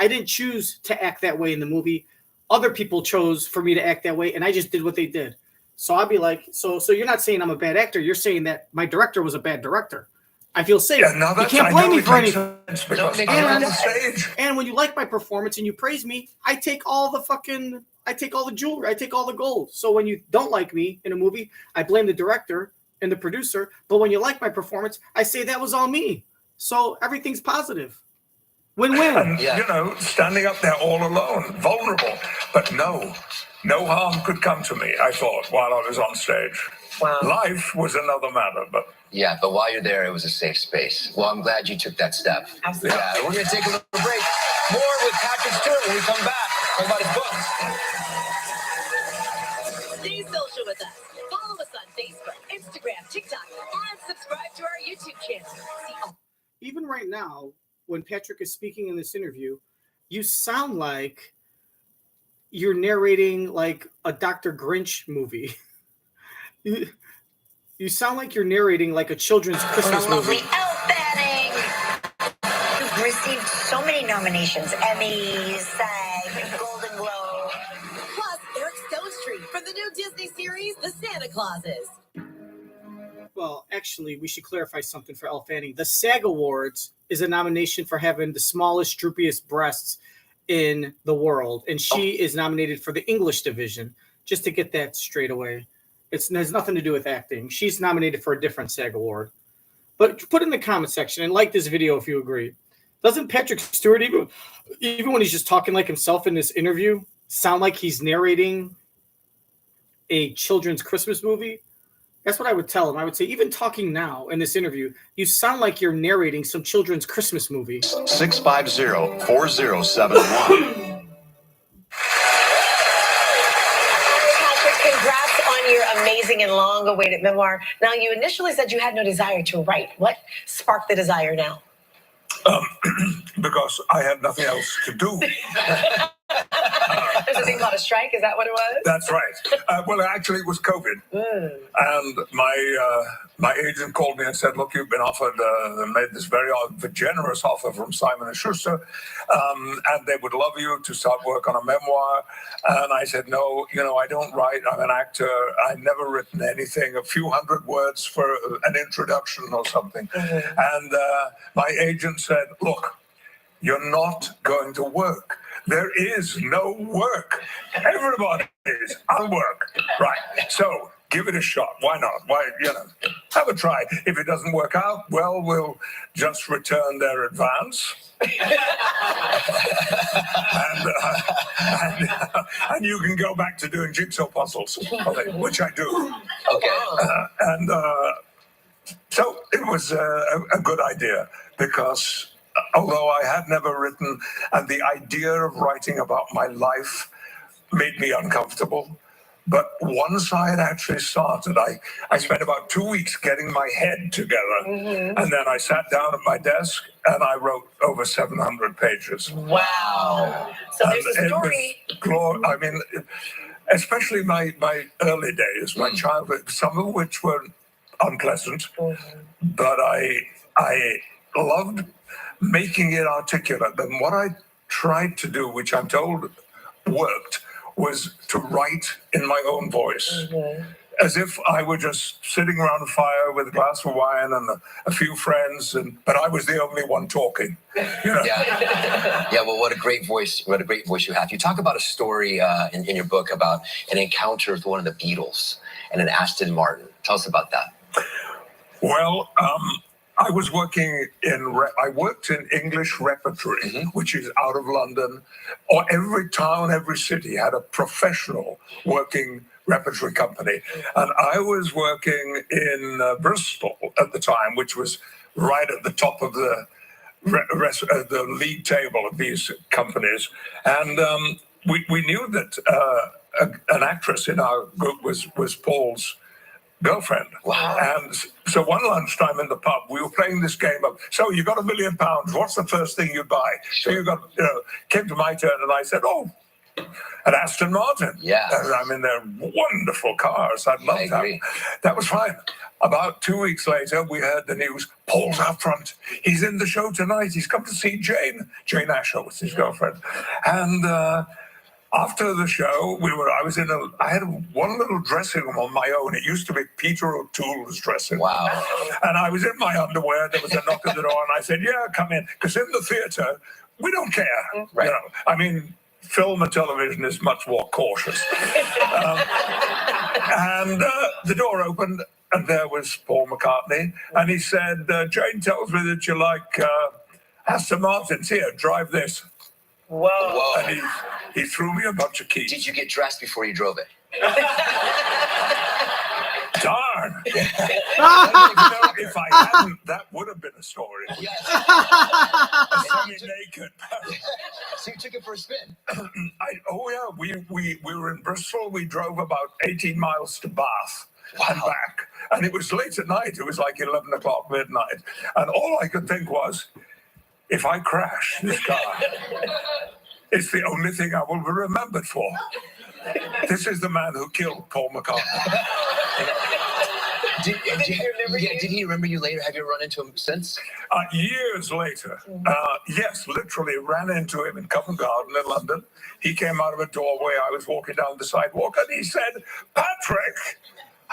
didn't choose to act that way in the movie. Other people chose for me to act that way, and I just did what they did. So I'd be like, so you're not saying I'm a bad actor. You're saying that my director was a bad director. I feel safe. Yeah, no, you that's, can't blame me for anything. On the stage. And when you like my performance and you praise me, I take all the jewelry, I take all the gold. So when you don't like me in a movie, I blame the director and the producer. But when you like my performance, I say that was all me. So everything's positive. Win-win. And, you know, standing up there all alone, vulnerable. But no harm could come to me, I thought, while I was on stage. Wow. Life was another matter, but... Yeah, but while you're there, it was a safe space. Well, I'm glad you took that step. Absolutely. Yeah, we're going to take a little break. More with Patrick Stewart when we come back. Talk about his books. Stay social with us. Follow us on Facebook, Instagram, TikTok, and subscribe to our YouTube channel. Even right now, when Patrick is speaking in this interview, you sound like you're narrating like a Dr. Grinch movie. You sound like you're narrating like a children's Christmas movie. Elf Banning! You've received so many nominations, Emmys, SAG, Golden Globe. Plus, Eric Stonestreet from the new Disney series, The Santa Clauses. Well, actually, we should clarify something for Elle Fanning. The SAG Awards is a nomination for having the smallest, droopiest breasts in the world, and she is nominated for the English division, just to get that straight away. It has nothing to do with acting. She's nominated for a different SAG award. But put in the comment section and like this video if you agree. Doesn't Patrick Stewart, even when he's just talking like himself in this interview, sound like he's narrating a children's Christmas movie? That's what I would tell him. I would say, even talking now in this interview, you sound like you're narrating some children's Christmas movie. 650-4071. Your amazing and long-awaited memoir. Now, you initially said you had no desire to write. What sparked the desire now? Because I had nothing else to do. There's a thing called a strike. Is that what it was? That's right. Well, actually, it was COVID. And my agent called me and said, look, you've been offered, made this very generous offer from Simon & Schuster, and they would love you to start work on a memoir. And I said, no, I don't write. I'm an actor. I've never written anything, a few hundred words for an introduction or something. And my agent said, look, you're not going to work. There is no work. Everybody is on work. Right. So give it a shot. Why not? Why, have a try. If it doesn't work out, well, we'll just return their advance. and you can go back to doing jigsaw puzzles, which I do. Okay. So it was a good idea because although I had never written, and the idea of writing about my life made me uncomfortable. But once I had actually started, I spent about 2 weeks getting my head together. And then I sat down at my desk and I wrote over 700 pages. Wow. So there's a story. I mean, especially my early days, my childhood, some of which were unpleasant. But I loved making it articulate. And what I tried to do, which I'm told worked, was to write in my own voice, as if I were just sitting around a fire with a glass of wine and a few friends, but I was the only one talking. Yeah, well, what a great voice you have. You talk about a story in your book about an encounter with one of the Beatles and an Aston Martin. Tell us about that. Well, I was working I worked in English repertory, which is out of London. Or every town, every city had a professional working repertory company. And I was working in Bristol at the time, which was right at the top of the league table of these companies. And we knew that an actress in our group was Paul's girlfriend. Wow. And so one lunchtime in the pub, we were playing this game of, so you got £1 million, what's the first thing you buy? So you got, came to my turn and I said, oh, An Aston Martin. Yeah. I mean, they're wonderful cars. I love that. That was fine. About 2 weeks later, we heard the news. Paul's out front. He's in the show tonight. He's come to see Jane. Jane Asher was his girlfriend. And after the show, I had one little dressing room on my own. It used to be Peter O'Toole's dressing room. Wow. And I was in my underwear. There was a knock at the door, and I said, "Yeah, come in." Because in the theater, we don't care. Right. You know, I mean, film and television is much more cautious. And the door opened, and there was Paul McCartney. And he said, "Jane tells me that you like Aston Martins. Here, drive this." Whoa. And he threw me a bunch of keys. Did you get dressed before you drove it? Darn. If I hadn't, that would have been a story. Yes. Naked. So you took it for a spin. We were in Bristol. We drove about 18 miles to Bath and back. And it was late at night. It was like 11 o'clock, midnight. And all I could think was, if I crash this car, it's the only thing I will be remembered for. This is the man who killed Paul McCartney. Did he remember you later? Have you run into him since? Years later, yes, literally ran into him in Covent Garden in London. He came out of a doorway. I was walking down the sidewalk, and he said, "Patrick."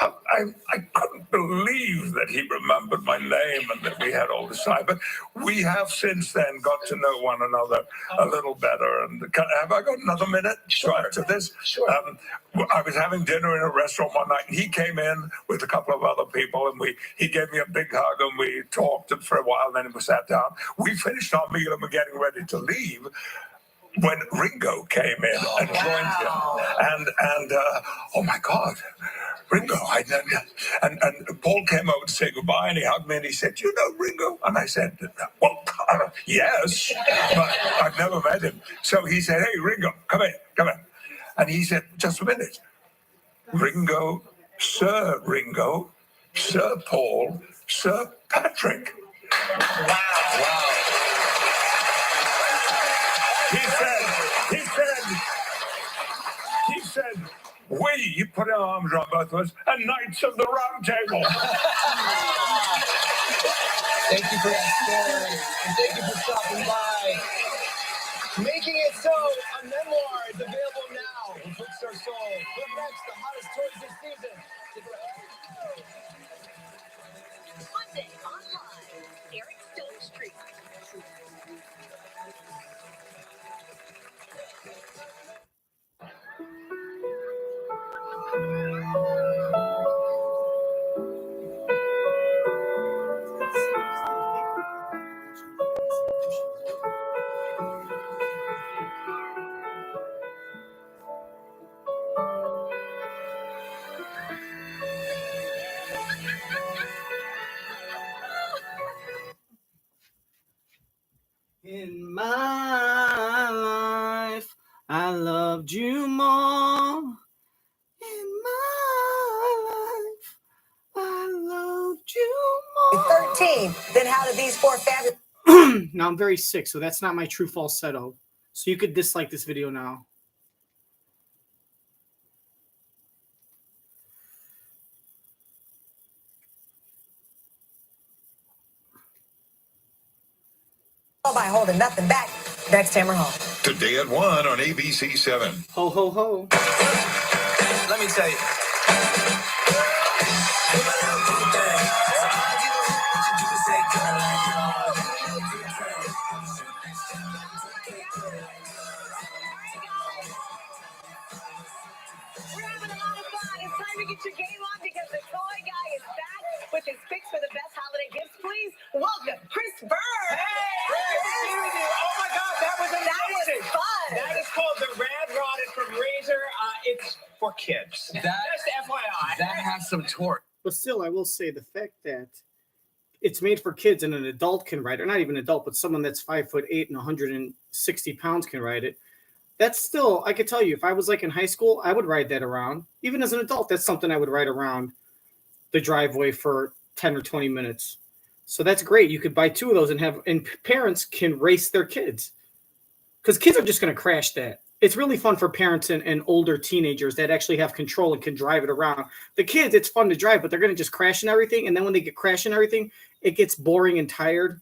I couldn't believe that he remembered my name and that we had all this time. But we have since then got to know one another a little better. And have I got another minute to add to this? Sure. I was having dinner in a restaurant one night, and he came in with a couple of other people, and he gave me a big hug, and we talked for a while. Then we sat down. We finished our meal, and we're getting ready to leave when Ringo came in and joined him. And oh my God, Ringo. And Paul came over to say goodbye, and he hugged me, and he said, "You know Ringo?" And I said, "Well, yes, but I've never met him." So he said, "Hey, Ringo, come in. And he said, "Just a minute. Ringo, Sir Paul, Sir Patrick." Wow. He said, "We," you put our arms around both of us, "and Knights of the Round Table." Thank you for that story, and thank you for stopping by. Making It So, a memoir, is available now with Bookstore Soul. Up next, the hottest toys this season. Stick around. Monday online, Eric Stone Street. In my life, I loved you more. In my life, I loved you more. 13. Then how did these four fabulous... Now I'm very sick, so that's not my true falsetto. So you could dislike this video now. by holding nothing back. Next, Hammer Hall. Today at 1 on ABC 7. Ho, ho, ho. Let me tell you. We're having a lot of fun. It's time to get your game on because the toy guy is back with his picks for the best holiday gifts. Please welcome Chris Byrne. Hey, good to see you. Oh my God, that was amazing. That was fun. That is called the Rad Rod. It's from Razor. It's for kids. Just FYI. That has some torque. But still, I will say the fact that it's made for kids and an adult can ride it, or not even an adult, but someone that's 5'8" and 160 pounds can ride it. That's still, I could tell you, if I was like in high school, I would ride that around. Even as an adult, that's something I would ride around the driveway for 10 or 20 minutes. So that's great. You could buy two of those and parents can race their kids. Because kids are just going to crash that. it's really fun for parents and older teenagers that actually have control and can drive it around. The kids, it's fun to drive, but they're going to just crash and everything. And then when they get crashed and everything, it gets boring and tired.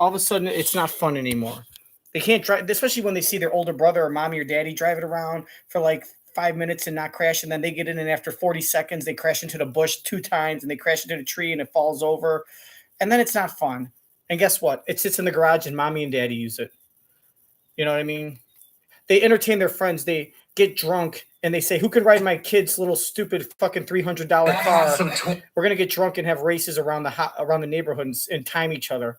All of a sudden, it's not fun anymore. They can't drive, especially when they see their older brother or mommy or daddy drive it around for like 5 minutes and not crash. And then they get in, and after 40 seconds, they crash into the bush 2 times, and they crash into the tree and it falls over. And then it's not fun. And guess what? It sits in the garage and mommy and daddy use it. You know what I mean? They entertain their friends. They get drunk and they say, who can ride my kid's little stupid fucking $300 car? We're going to get drunk and have races around the neighborhood and time each other.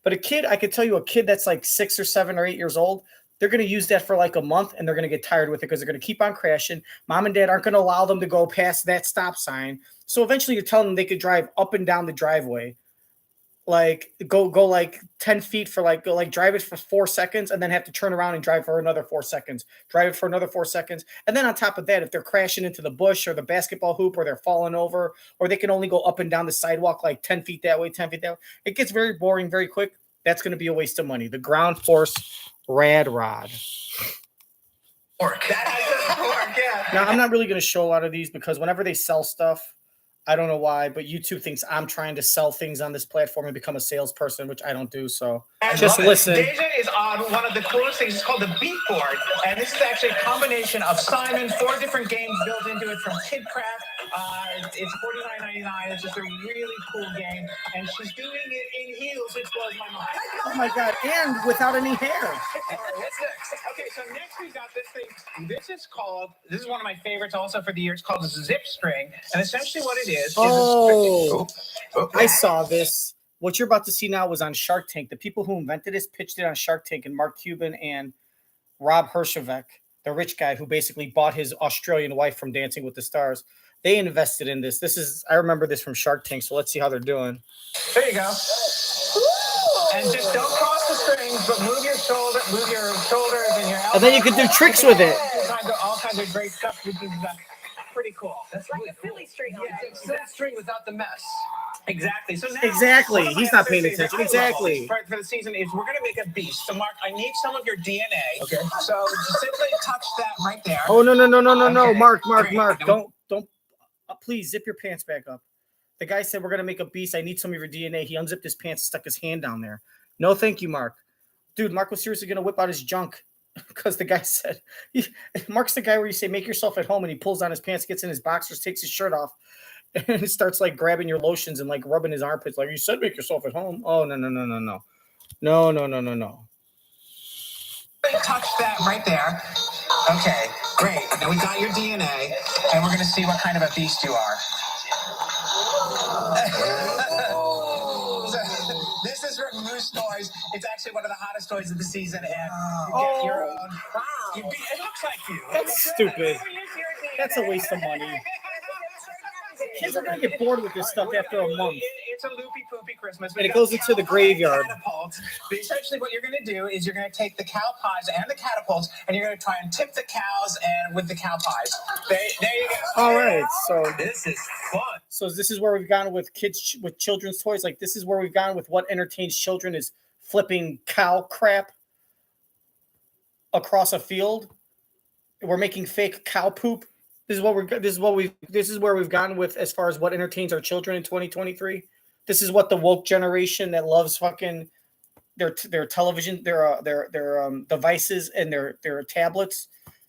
But a kid, I could tell you, a kid that's like 6 or 7 or 8 years old, they're going to use that for like a month, and they're going to get tired with it because they're going to keep on crashing. Mom and dad aren't going to allow them to go past that stop sign. So eventually you're telling them they could drive up and down the driveway. Like go like 10 feet for drive it for 4 seconds and then have to turn around and drive for another 4 seconds, drive it for another 4 seconds. And then on top of that, if they're crashing into the bush or the basketball hoop or they're falling over, or they can only go up and down the sidewalk like 10 feet that way, 10 feet that way, it gets very boring very quick. That's going to be a waste of money. The Ground Force Rad Rod. Now, I'm not really going to show a lot of these because whenever they sell stuff, I don't know why, but YouTube thinks I'm trying to sell things on this platform and become a salesperson, which I don't do. So just listen. DEJA is on one of the coolest things. It's called the Beat Board, and this is actually a combination of Simon, 4 different games built into it from Kidcraft. It's $49.99. It's just a really cool game, and she's doing it in heels, which blows my mind. Oh my God! And without any hair. All right, what's next? Okay, so next we got this thing. This is one of my favorites also for the year. It's called a Zip String, and essentially what it is. I saw this. What you're about to see now was on Shark Tank. The people who invented this pitched it on Shark Tank, and Mark Cuban and Rob Herjavec, the rich guy who basically bought his Australian wife from Dancing with the Stars, they invested in this. I remember this from Shark Tank, so let's see how they're doing. There you go. And just don't cross the strings, but move your shoulders and your elbows. And then you can do tricks with it. All kinds of great stuff. Pretty cool. That's like a Philly string. Yeah, it's a silk string without the mess. Exactly. So now, exactly. He's not paying attention. Exactly. For the season is we're going to make a beast. So Mark, I need some of your DNA. Okay. So simply touch that right there. Oh no! Okay. Mark! Don't. Please zip your pants back up. The guy said we're going to make a beast. I need some of your DNA. He unzipped his pants, stuck his hand down there. No, thank you, Mark. Dude, Mark was seriously going to whip out his junk. Because the guy said, Mark's the guy where you say, make yourself at home, and he pulls down his pants, gets in his boxers, takes his shirt off, and starts like grabbing your lotions and like rubbing his armpits. Like, you said, make yourself at home. Oh, no. No. Touch that right there. Okay, great. Now we got your DNA, and we're going to see what kind of a beast you are. This is from Moose Toys. It's actually one of the hottest toys of the season, and you get your own. Wow. It looks like you. That's stupid. That's a waste of money. Kids are going to get bored with this stuff after a month. It's a loopy poopy Christmas. And it goes into the graveyard. Catapults. But essentially what you're going to do is you're going to take the cow pies and the catapults, and you're going to try and tip the cows and with the cow pies. There you go. All right. So this is fun. So this is where we've gone with kids, with children's toys. Like, this is where we've gone with what entertains children is flipping cow crap across a field. We're making fake cow poop. This is where we've gone with as far as what entertains our children in 2023. This is what the woke generation that loves fucking their television, their devices and their tablets.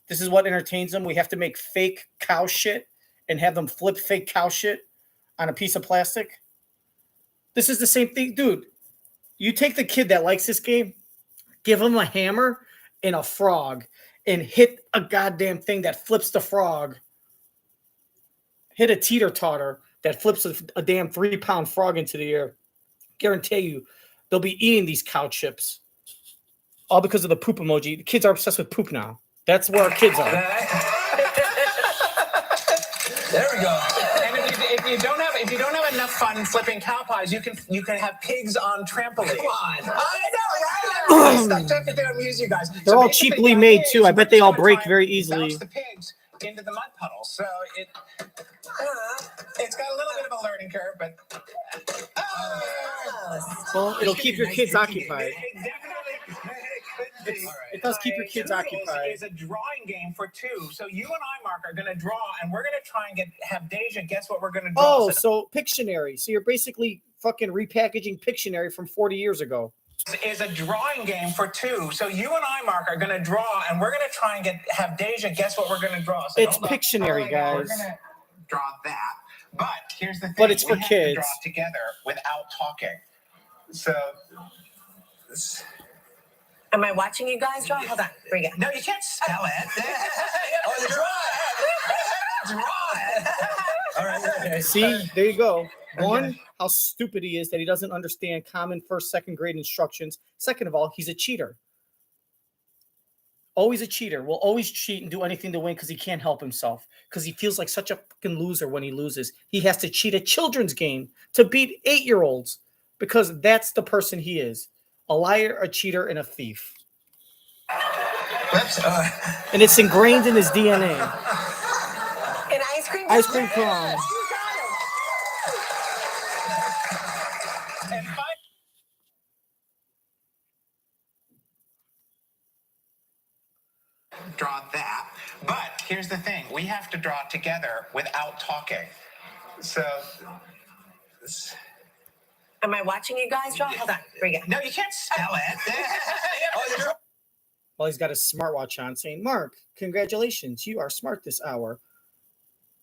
This is what entertains them. We have to make fake cow shit and have them flip fake cow shit on a piece of plastic. This is the same thing, dude. You take the kid that likes this game, give him a hammer and a frog, and hit a goddamn thing that flips the frog. Hit a teeter-totter that flips a damn 3-pound frog into the air. Guarantee you, they'll be eating these cow chips. All because of the poop emoji. The kids are obsessed with poop now. That's where our kids are. There we go. And if you don't have enough fun flipping cow pies, you can have pigs on trampolines. Come on. I know, right? Stuff to amuse you guys. They're all cheaply made too. I bet they all break very easily. Bounce the pigs into the mud puddles. So it's got a little bit of a learning curve, but well, it'll keep your kids occupied. Definitely. It does keep your kids occupied. Is a drawing game for two. So you and I, Mark, are going to draw, and we're going to try and have DEJA guess what we're going to draw. Oh, so Pictionary. So you're basically fucking repackaging Pictionary from 40 years ago. Is a drawing game for two. So you and I, Mark, are going to draw, and we're going to try and have DEJA guess what we're going to draw. So it's Pictionary, guys. We're going to draw that. But here's the thing. But it's for we have kids. To draw together without talking. So. Am I watching you guys draw? Hold on. Here we go. No, you can't spell it. Oh, draw it. All right. See, there you go. One, how stupid he is that he doesn't understand common first, second grade instructions. Second of all, he's a cheater. Always a cheater. Will always cheat and do anything to win because he can't help himself. Because he feels like such a fucking loser when he loses. He has to cheat a children's game to beat 8-year-olds because that's the person he is. A liar, a cheater, and a thief. And it's ingrained in his DNA. An ice cream? Ice cream cone. Draw that. But here's the thing. We have to draw together without talking. So. Am I watching you guys draw? Hold on. Here we go. No, you can't spell it. Well, he's got a smartwatch on saying, Mark, congratulations. You are smart this hour.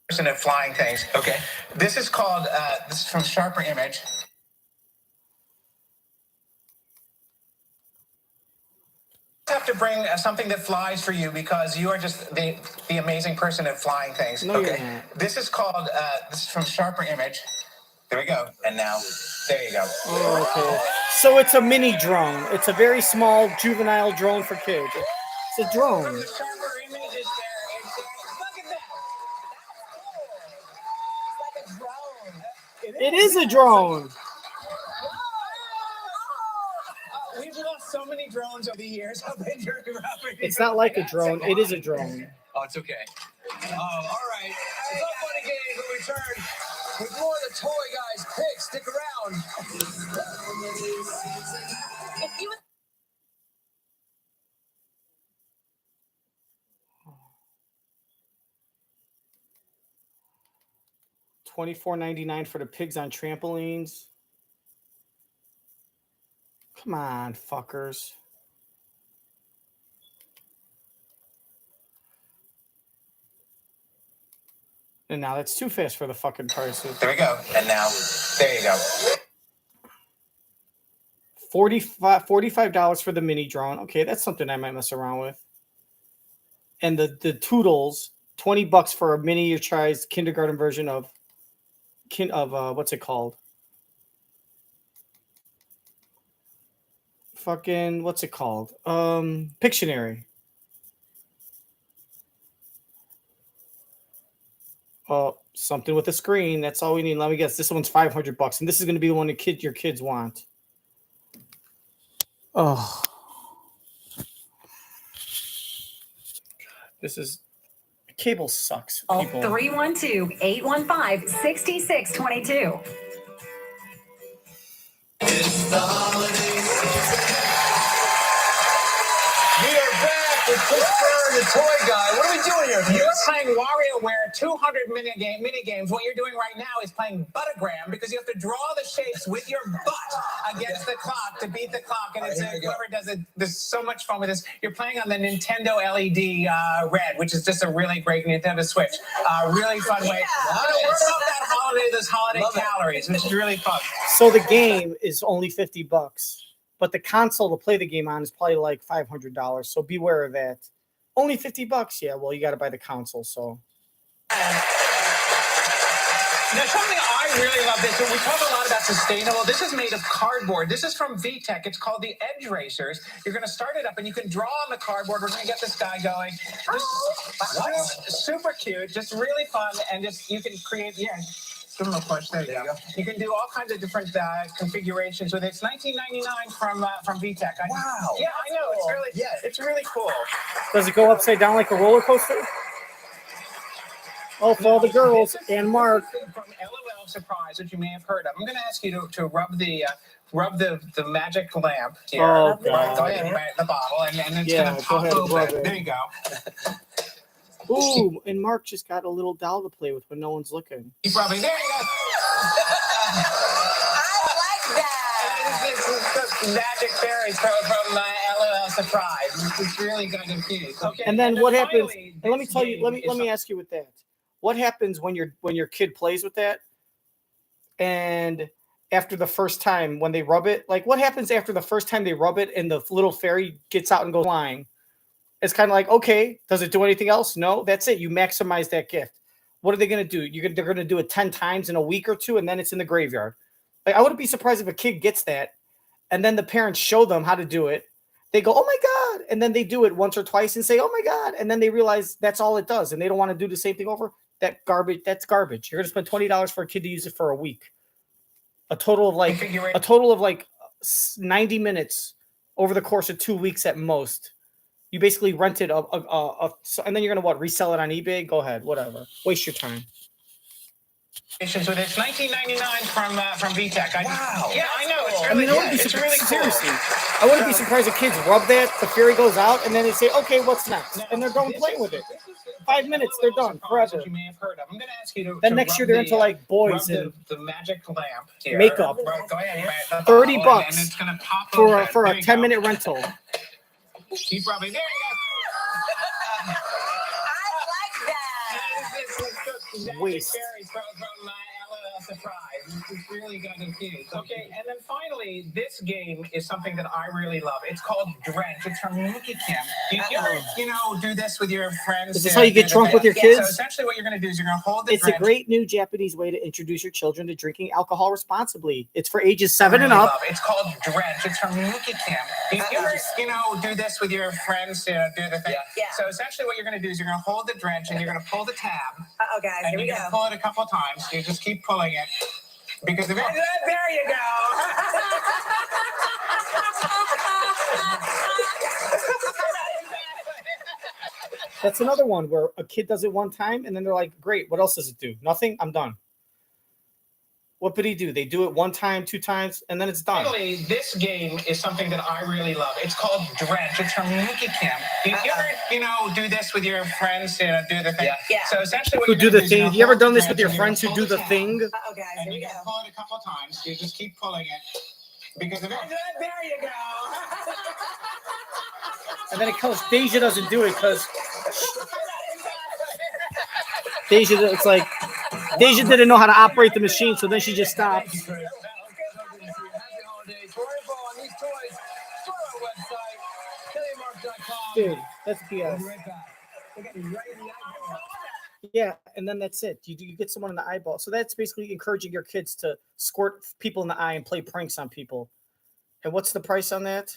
Person at flying things. Okay. This is called, this is from Sharper Image. Have to bring something that flies for you because you are just the amazing person at flying things. No, okay. you're not. This is called, this is from Sharper Image. There we go. And now, there you go. Oh, okay. So it's a mini drone. It's a very small juvenile drone for kids. It's a drone. From the Sharper Image is there. Look at that. That's cool. It's like a drone. It is a drone. We've lost so many drones over the years. How big you're It's not like a drone. It is a drone. Oh, it's okay. Oh, all right. It's a funny game when we return with more of the Toy Guys picks. Stick around. If you $24.99 for the pigs on trampolines. Come on, fuckers. And now that's too fast for the fucking prices. There we go. And now, there you go. $45 for the mini drone. Okay, that's something I might mess around with. And the Toodles, $20 for a miniaturized kindergarten version of what's it called? Fucking what's it called? Pictionary. Oh, something with a screen. That's all we need. Let me guess. This one's $500, and this is going to be the one that your kids want. Oh, this is cable sucks. People. 312-815-6622. It's the holiday season. We are back with Chris Byrne, the toy guy. What are we doing here? You're playing WarioWare 200 mini games. What you're doing right now is playing Buttagram because you have to draw the shapes with your butt against the clock to beat the clock. And it's whoever does it. There's so much fun with this. You're playing on the Nintendo LED Red, which is just a really great Nintendo Switch. Really fun way. We're about that holiday, those holiday calories, which is really fun. So the game is only $50, but the console to play the game on is probably like $500. So beware of that. Only $50. Yeah, well, you got to buy the console. So. Now, something I really love this. We talk a lot about sustainable. This is made of cardboard. This is from VTech. It's called the Edge Racers. You're going to start it up, and you can draw on the cardboard. We're going to get this guy going. Super cute, just really fun, and just you can create. Yeah. Give him a push. There you go. You can do all kinds of different configurations with it. It's $19.99 from VTech. Wow. Yeah, I know. It's really cool. Does it go upside down like a roller coaster? Oh, for all the girls and Mark. From LOL Surprise, which you may have heard of. I'm going to ask you to rub the rub the magic lamp here. Oh, Go God. ahead and wet the bottle, and it's Yeah, going go to pop ahead, rub open. it. There you go. Ooh, and Mark just got a little doll to play with when no one's looking. Keep rubbing. There you go. I like that. This is the magic fairies from LOL Surprise. It's really kind of cute. Okay. And then what happens? finally, And let me this tell you. game Let is me ask you with that. What happens when your kid plays with that? And after the first time when they rub it, like what happens after the first time they rub it and the little fairy gets out and goes flying? It's kind of like, okay, does it do anything else? No, that's it. You maximize that gift. What are they going to do? They're going to do it 10 times in a week or two, and then it's in the graveyard. Like I wouldn't be surprised if a kid gets that, and then the parents show them how to do it. They go, oh my God. And then they do it once or twice and say, oh my God. And then they realize that's all it does. And they don't want to do the same thing over. That's garbage. You're going to spend $20 for a kid to use it for a week. A total of like 90 minutes over the course of 2 weeks at most. You basically rented and then you're going to resell it on eBay? Go ahead, whatever. Waste your time. So it's $19.99 from VTech. Wow. Yeah, I know. It's I really, mean, I wouldn't be it's surprised. really cool. Seriously, I wouldn't be surprised if kids rub that, the fairy goes out, and then they say, "Okay, what's next?" And they're going playing with it. 5 minutes, they're done forever. You may have heard of. I'm going to ask you to. Then next year they're into like boys rub and the magic lamp here. makeup. Go ahead, and $30 and it's going to pop for open. a There you 10-minute go. rental. Keep rubbing. There you go. Waste. Fairies from LOL Surprise. It's really kind of cute. Okay, and then finally, this game is something that I really love. It's called Drench. It's from Mookie Kim. Do you ever, do this with your friends? Is this how you get drunk with your kids? So essentially what you're going to do is you're going to hold the It's Drench. a great new Japanese way to introduce your children to drinking alcohol responsibly. It's for ages 7 and up. It's called Drench. It's from Mookie Kim. Do you ever, do this with your friends? Do the thing. Yeah. So essentially what you're going to do is you're going to hold the Drench and you're going to pull the tab. Uh-oh, guys, And here we you're go. going to pull it a couple of times. You just keep pulling it. Because there you go. That's another one where a kid does it one time and then they're like, great, what else does it do? Nothing? I'm done. What did he do? They do it 1 time, 2 times, and then it's done. Finally, this game is something that I really love. It's called Drench. It's from Mookie Kim. Do you ever, do this with your friends? Do the thing. Yeah. So essentially, what Who you're do gonna the do is you're thing? gonna You ever hold the done this with Drench your and you're friends who gonna do pull the tab. thing? Uh-oh, guys, And here we you're go. gonna pull it a couple of times. You just keep pulling it. Because there you go. And then it comes, DEJA doesn't do it because DEJA, it's like, DEJA didn't know how to operate the machine, so then she just stopped. Dude, that's BS. Yeah, and then that's it. You get someone in the eyeball. So that's basically encouraging your kids to squirt people in the eye and play pranks on people. And what's the price on that?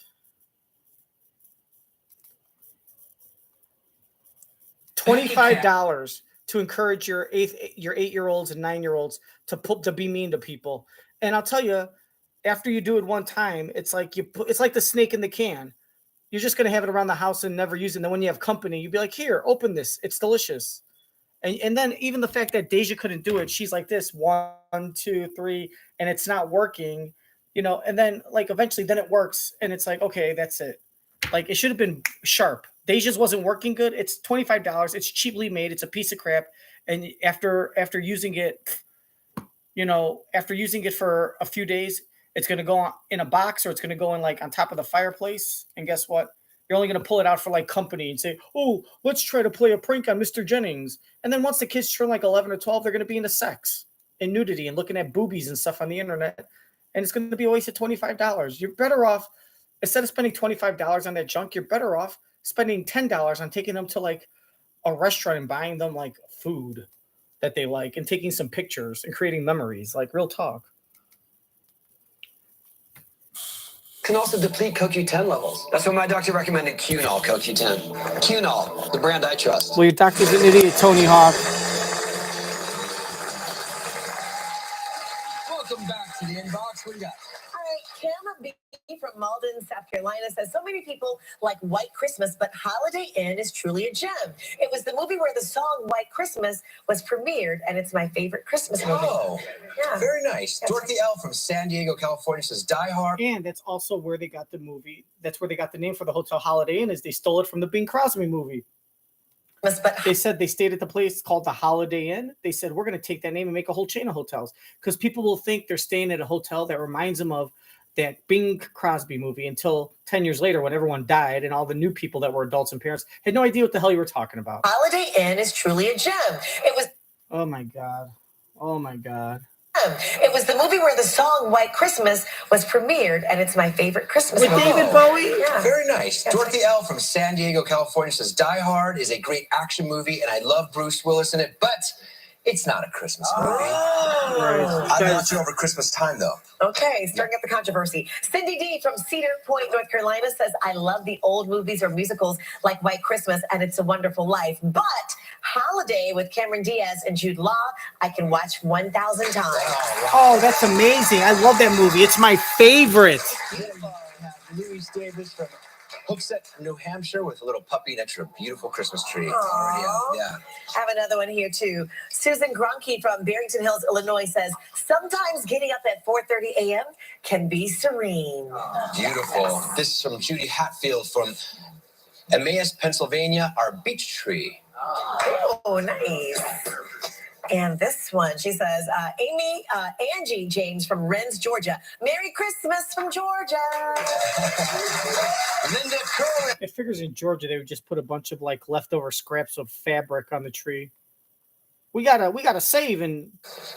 $25 to encourage your 8-year-olds and 9-year-olds to be mean to people. And I'll tell you, after you do it one time, it's like it's like the snake in the can. You're just gonna have it around the house and never use it. And then when you have company, you'd be like, "Here, open this. It's delicious." And then even the fact that DEJA couldn't do it, she's like this 1, 2, 3, and it's not working, And then like eventually, then it works, and it's like, okay, that's it. Like it should have been sharp. DEJA's wasn't working good. It's $25. It's cheaply made. It's a piece of crap. And after using it, after using it for a few days, it's going to go in a box or it's going to go in like on top of the fireplace. And guess what? You're only going to pull it out for like company and say, oh, let's try to play a prank on Mr. Jennings. And then once the kids turn like 11 or 12, they're going to be into sex and nudity and looking at boobies and stuff on the internet. And it's going to be a waste of $25. You're better off, instead of spending $25 on that junk, you're better off spending $10 on taking them to like a restaurant and buying them like food that they like and taking some pictures and creating memories, like real talk. Can also deplete CoQ10 levels. That's why my doctor recommended Qnol CoQ10. Qnol, the brand I trust. Well, your doctor's an idiot, Tony Hawk. Welcome back to the inbox. What do you got? All right, Kim B from Malden, South Carolina. Carolina says, so many people like White Christmas, but Holiday Inn is truly a gem. It was the movie where the song White Christmas was premiered, and it's my favorite Christmas movie. Oh, yeah. very nice. Dorothy L. from San Diego, California says, Die Hard. And that's also where they got the movie. That's where they got the name for the hotel Holiday Inn, is they stole it from the Bing Crosby movie. But they said they stayed at the place called the Holiday Inn. They said, we're going to take that name and make a whole chain of hotels, because people will think they're staying at a hotel that reminds them of that Bing Crosby movie until 10 years later when everyone died and all the new people that were adults and parents had no idea what the hell you were talking about. Holiday Inn is truly a gem. It was. Oh my God. Oh my God. It was the movie where the song White Christmas was premiered, and it's my favorite Christmas with movie. David Bowie. Yeah. Very nice. Dorothy L. from San Diego, California says, Die Hard is a great action movie, and I love Bruce Willis in it, but it's not a Christmas movie. I'm not sure over Christmas time, though. Okay, stirring up the controversy. Cindy D from Cedar Point, North Carolina says, I love the old movies or musicals like White Christmas and It's a Wonderful Life, but Holiday with Cameron Diaz and Jude Law, I can watch 1,000 times. Oh, that's amazing. I love that movie. It's my favorite. Louis Davis from Hooksett, New Hampshire, with a little puppy next to a beautiful Christmas tree. Yeah. I have another one here, too. Susan Gronke from Barrington Hills, Illinois says, sometimes getting up at 4:30 a.m. can be serene. Beautiful. This is from Judy Hatfield from Emmaus, Pennsylvania, our beech tree. Oh, nice. And this one, she says, Angie James from Rennes, Georgia. Merry Christmas from Georgia. Linda Curran. It figures in Georgia they would just put a bunch of like leftover scraps of fabric on the tree. We gotta save, and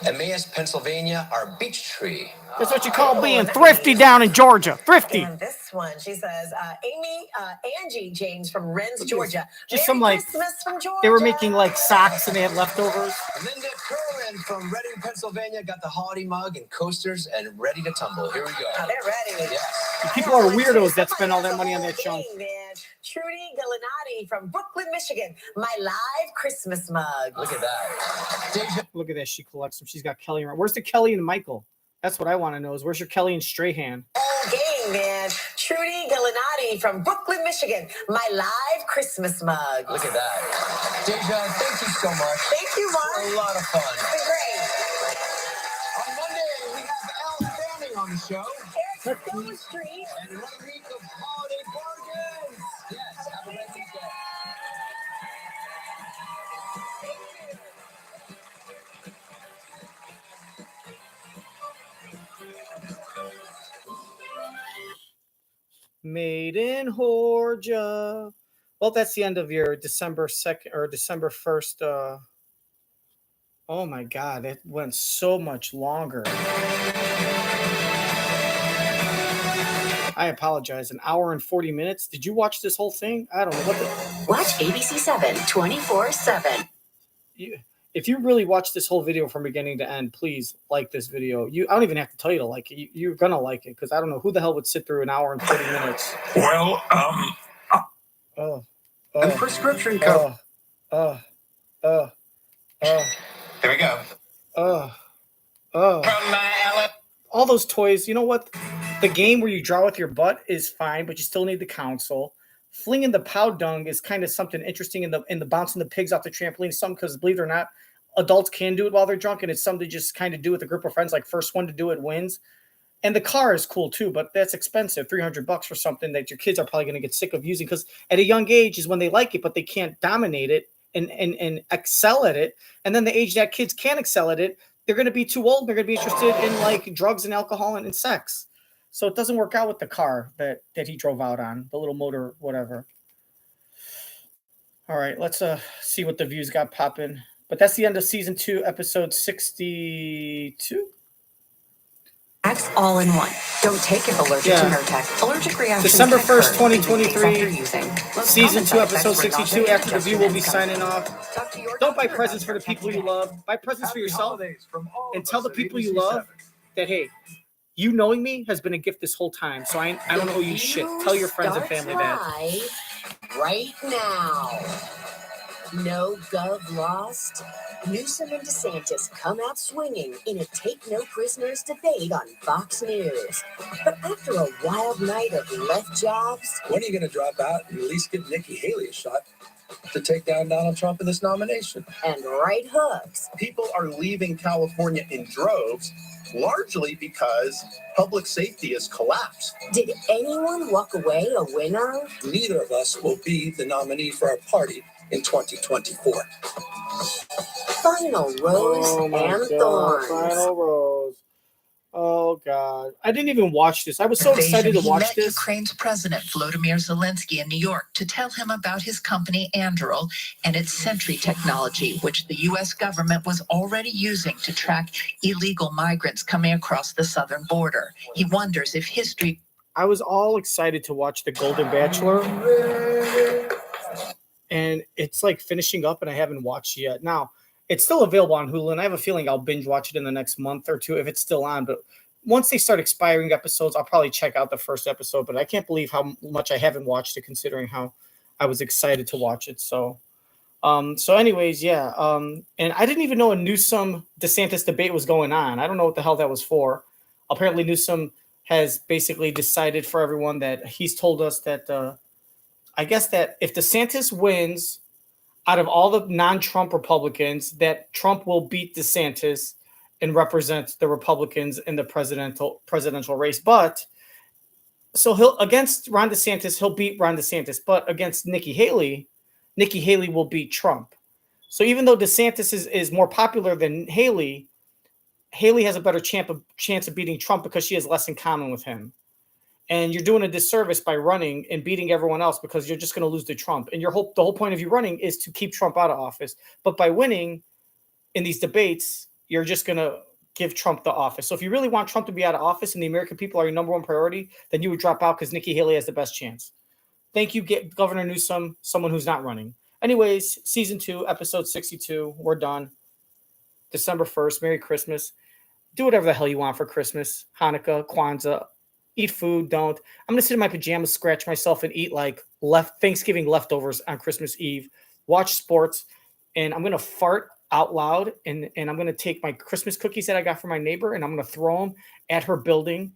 Emmaus, Pennsylvania, our beech tree. That's what you call being thrifty down in Georgia. Thrifty. And this one, she says, Angie James from Rennes, Georgia. Just Merry some like Christmas from Georgia. they were making like socks and they had leftovers. Linda Curran from Reading, Pennsylvania, got the holiday mug and coasters and ready to tumble. Here we go. Oh, they're ready. Yes. People are weirdos that spend all that money on that junk. Trudy Gallinati from Brooklyn, Michigan. My live Christmas mug. Look at that. DEJA. Look at that. She collects them. She's got Kelly around. Where's the Kelly and Michael? That's what I want to know is where's your Kelly and Strahan? Oh, gang, man. Trudy Gallinati from Brooklyn, Michigan. My live Christmas mug. Look at that. DEJA, thank you so much. Thank you, Mark. It's been a lot of fun. It's been great. On Monday, we have Al Fanning on the show. Eric Stewart Street. And another week of holiday bargains. Yes, have a nice weekend. Made in Georgia. Well, that's the end of your December 2nd or December 1st. Oh my God, it went so much longer. I apologize. An hour and 40 minutes. Did you watch this whole thing? I don't know what the. Watch ABC 7 24/7. If you really watch this whole video from beginning to end, please like this video. I don't even have to tell you to like it. You're gonna like it because I don't know who the hell would sit through an hour and 40 minutes. Well, And prescription code. Here we go. All those toys, you know what? The game where you draw with your butt is fine, but you still need the console. Flinging the pow dung is kind of something interesting in the bouncing the pigs off the trampoline. Some because believe it or not, adults can do it while they're drunk, and it's something to just kind of do with a group of friends. Like first one to do it wins. And the car is cool too, but that's expensive, $300 for something that your kids are probably going to get sick of using because at a young age is when they like it, but they can't dominate it and excel at it. And then the age that kids can excel at it, they're going to be too old. They're going to be interested in like drugs and alcohol and sex. So it doesn't work out with the car that he drove out on, the little motor, whatever. All right, let's see what the views got popping. But that's the end of season 2, episode 62. Acts all in one. Don't take if allergic to Nurtec. Allergic reactions. December can occur 1st, in weeks after 2023. using. Most Season common 2, side episode effects were 62. nausea, After the view, we'll be digestion, signing off. Talk to your Don't buy doctor presents for about the people you protecting love. Buy presents for happy yourself. holidays from all And of tell us the at people you ABC love 7. that, hey, you knowing me has been a gift this whole time. So I don't owe you shit. Tell your friends and family that. Right now. No gov lost? Newsom and DeSantis come out swinging in a take-no-prisoners debate on Fox News. But after a wild night of left jobs... When are you going to drop out and at least give Nikki Haley a shot to take down Donald Trump in this nomination? And right hooks. People are leaving California in droves, largely because public safety has collapsed. Did anyone walk away a winner? Neither of us will be the nominee for our party in 2024. Final rose and thorns. Final rose. Oh God! I didn't even watch this. I was so excited to watch this. Ukraine's President Volodymyr Zelensky in New York to tell him about his company Anduril and its Sentry technology, which the U.S. government was already using to track illegal migrants coming across the southern border. He wonders if history. I was all excited to watch The Golden Bachelor, and it's like finishing up, and I haven't watched it yet. Now, it's still available on Hulu, and I have a feeling I'll binge watch it in the next month or two if it's still on. But once they start expiring episodes, I'll probably check out the first episode. But I can't believe how much I haven't watched it, considering how I was excited to watch it. So anyways, yeah. And I didn't even know a Newsom DeSantis debate was going on. I don't know what the hell that was for. Apparently, Newsom has basically decided for everyone that he's told us that I guess that if DeSantis wins, out of all the non-Trump Republicans, that Trump will beat DeSantis and represent the Republicans in the presidential race. But so he'll against Ron DeSantis, he'll beat Ron DeSantis. But against Nikki Haley will beat Trump. So even though DeSantis is more popular than Haley has a better chance of beating Trump because she has less in common with him. And you're doing a disservice by running and beating everyone else because you're just going to lose to Trump. And the whole point of you running is to keep Trump out of office. But by winning in these debates, you're just going to give Trump the office. So if you really want Trump to be out of office and the American people are your number one priority, then you would drop out because Nikki Haley has the best chance. Thank you, Governor Newsom, someone who's not running. Anyways, season 2, episode 62, we're done. December 1st, Merry Christmas. Do whatever the hell you want for Christmas, Hanukkah, Kwanzaa. Eat food, don't. I'm going to sit in my pajamas, scratch myself, and eat like Thanksgiving leftovers on Christmas Eve, watch sports, and I'm going to fart out loud, and I'm going to take my Christmas cookies that I got from my neighbor, and I'm going to throw them at her building,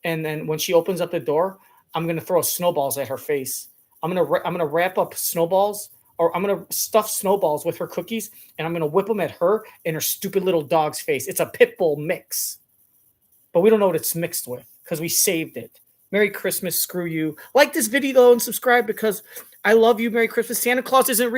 and then when she opens up the door, I'm going to throw snowballs at her face. I'm going to wrap up snowballs, or I'm going to stuff snowballs with her cookies, and I'm going to whip them at her and her stupid little dog's face. It's a pit bull mix, but we don't know what it's mixed with, because we saved it. Merry Christmas. Screw you. Like this video, though, and subscribe because I love you. Merry Christmas. Santa Claus isn't real.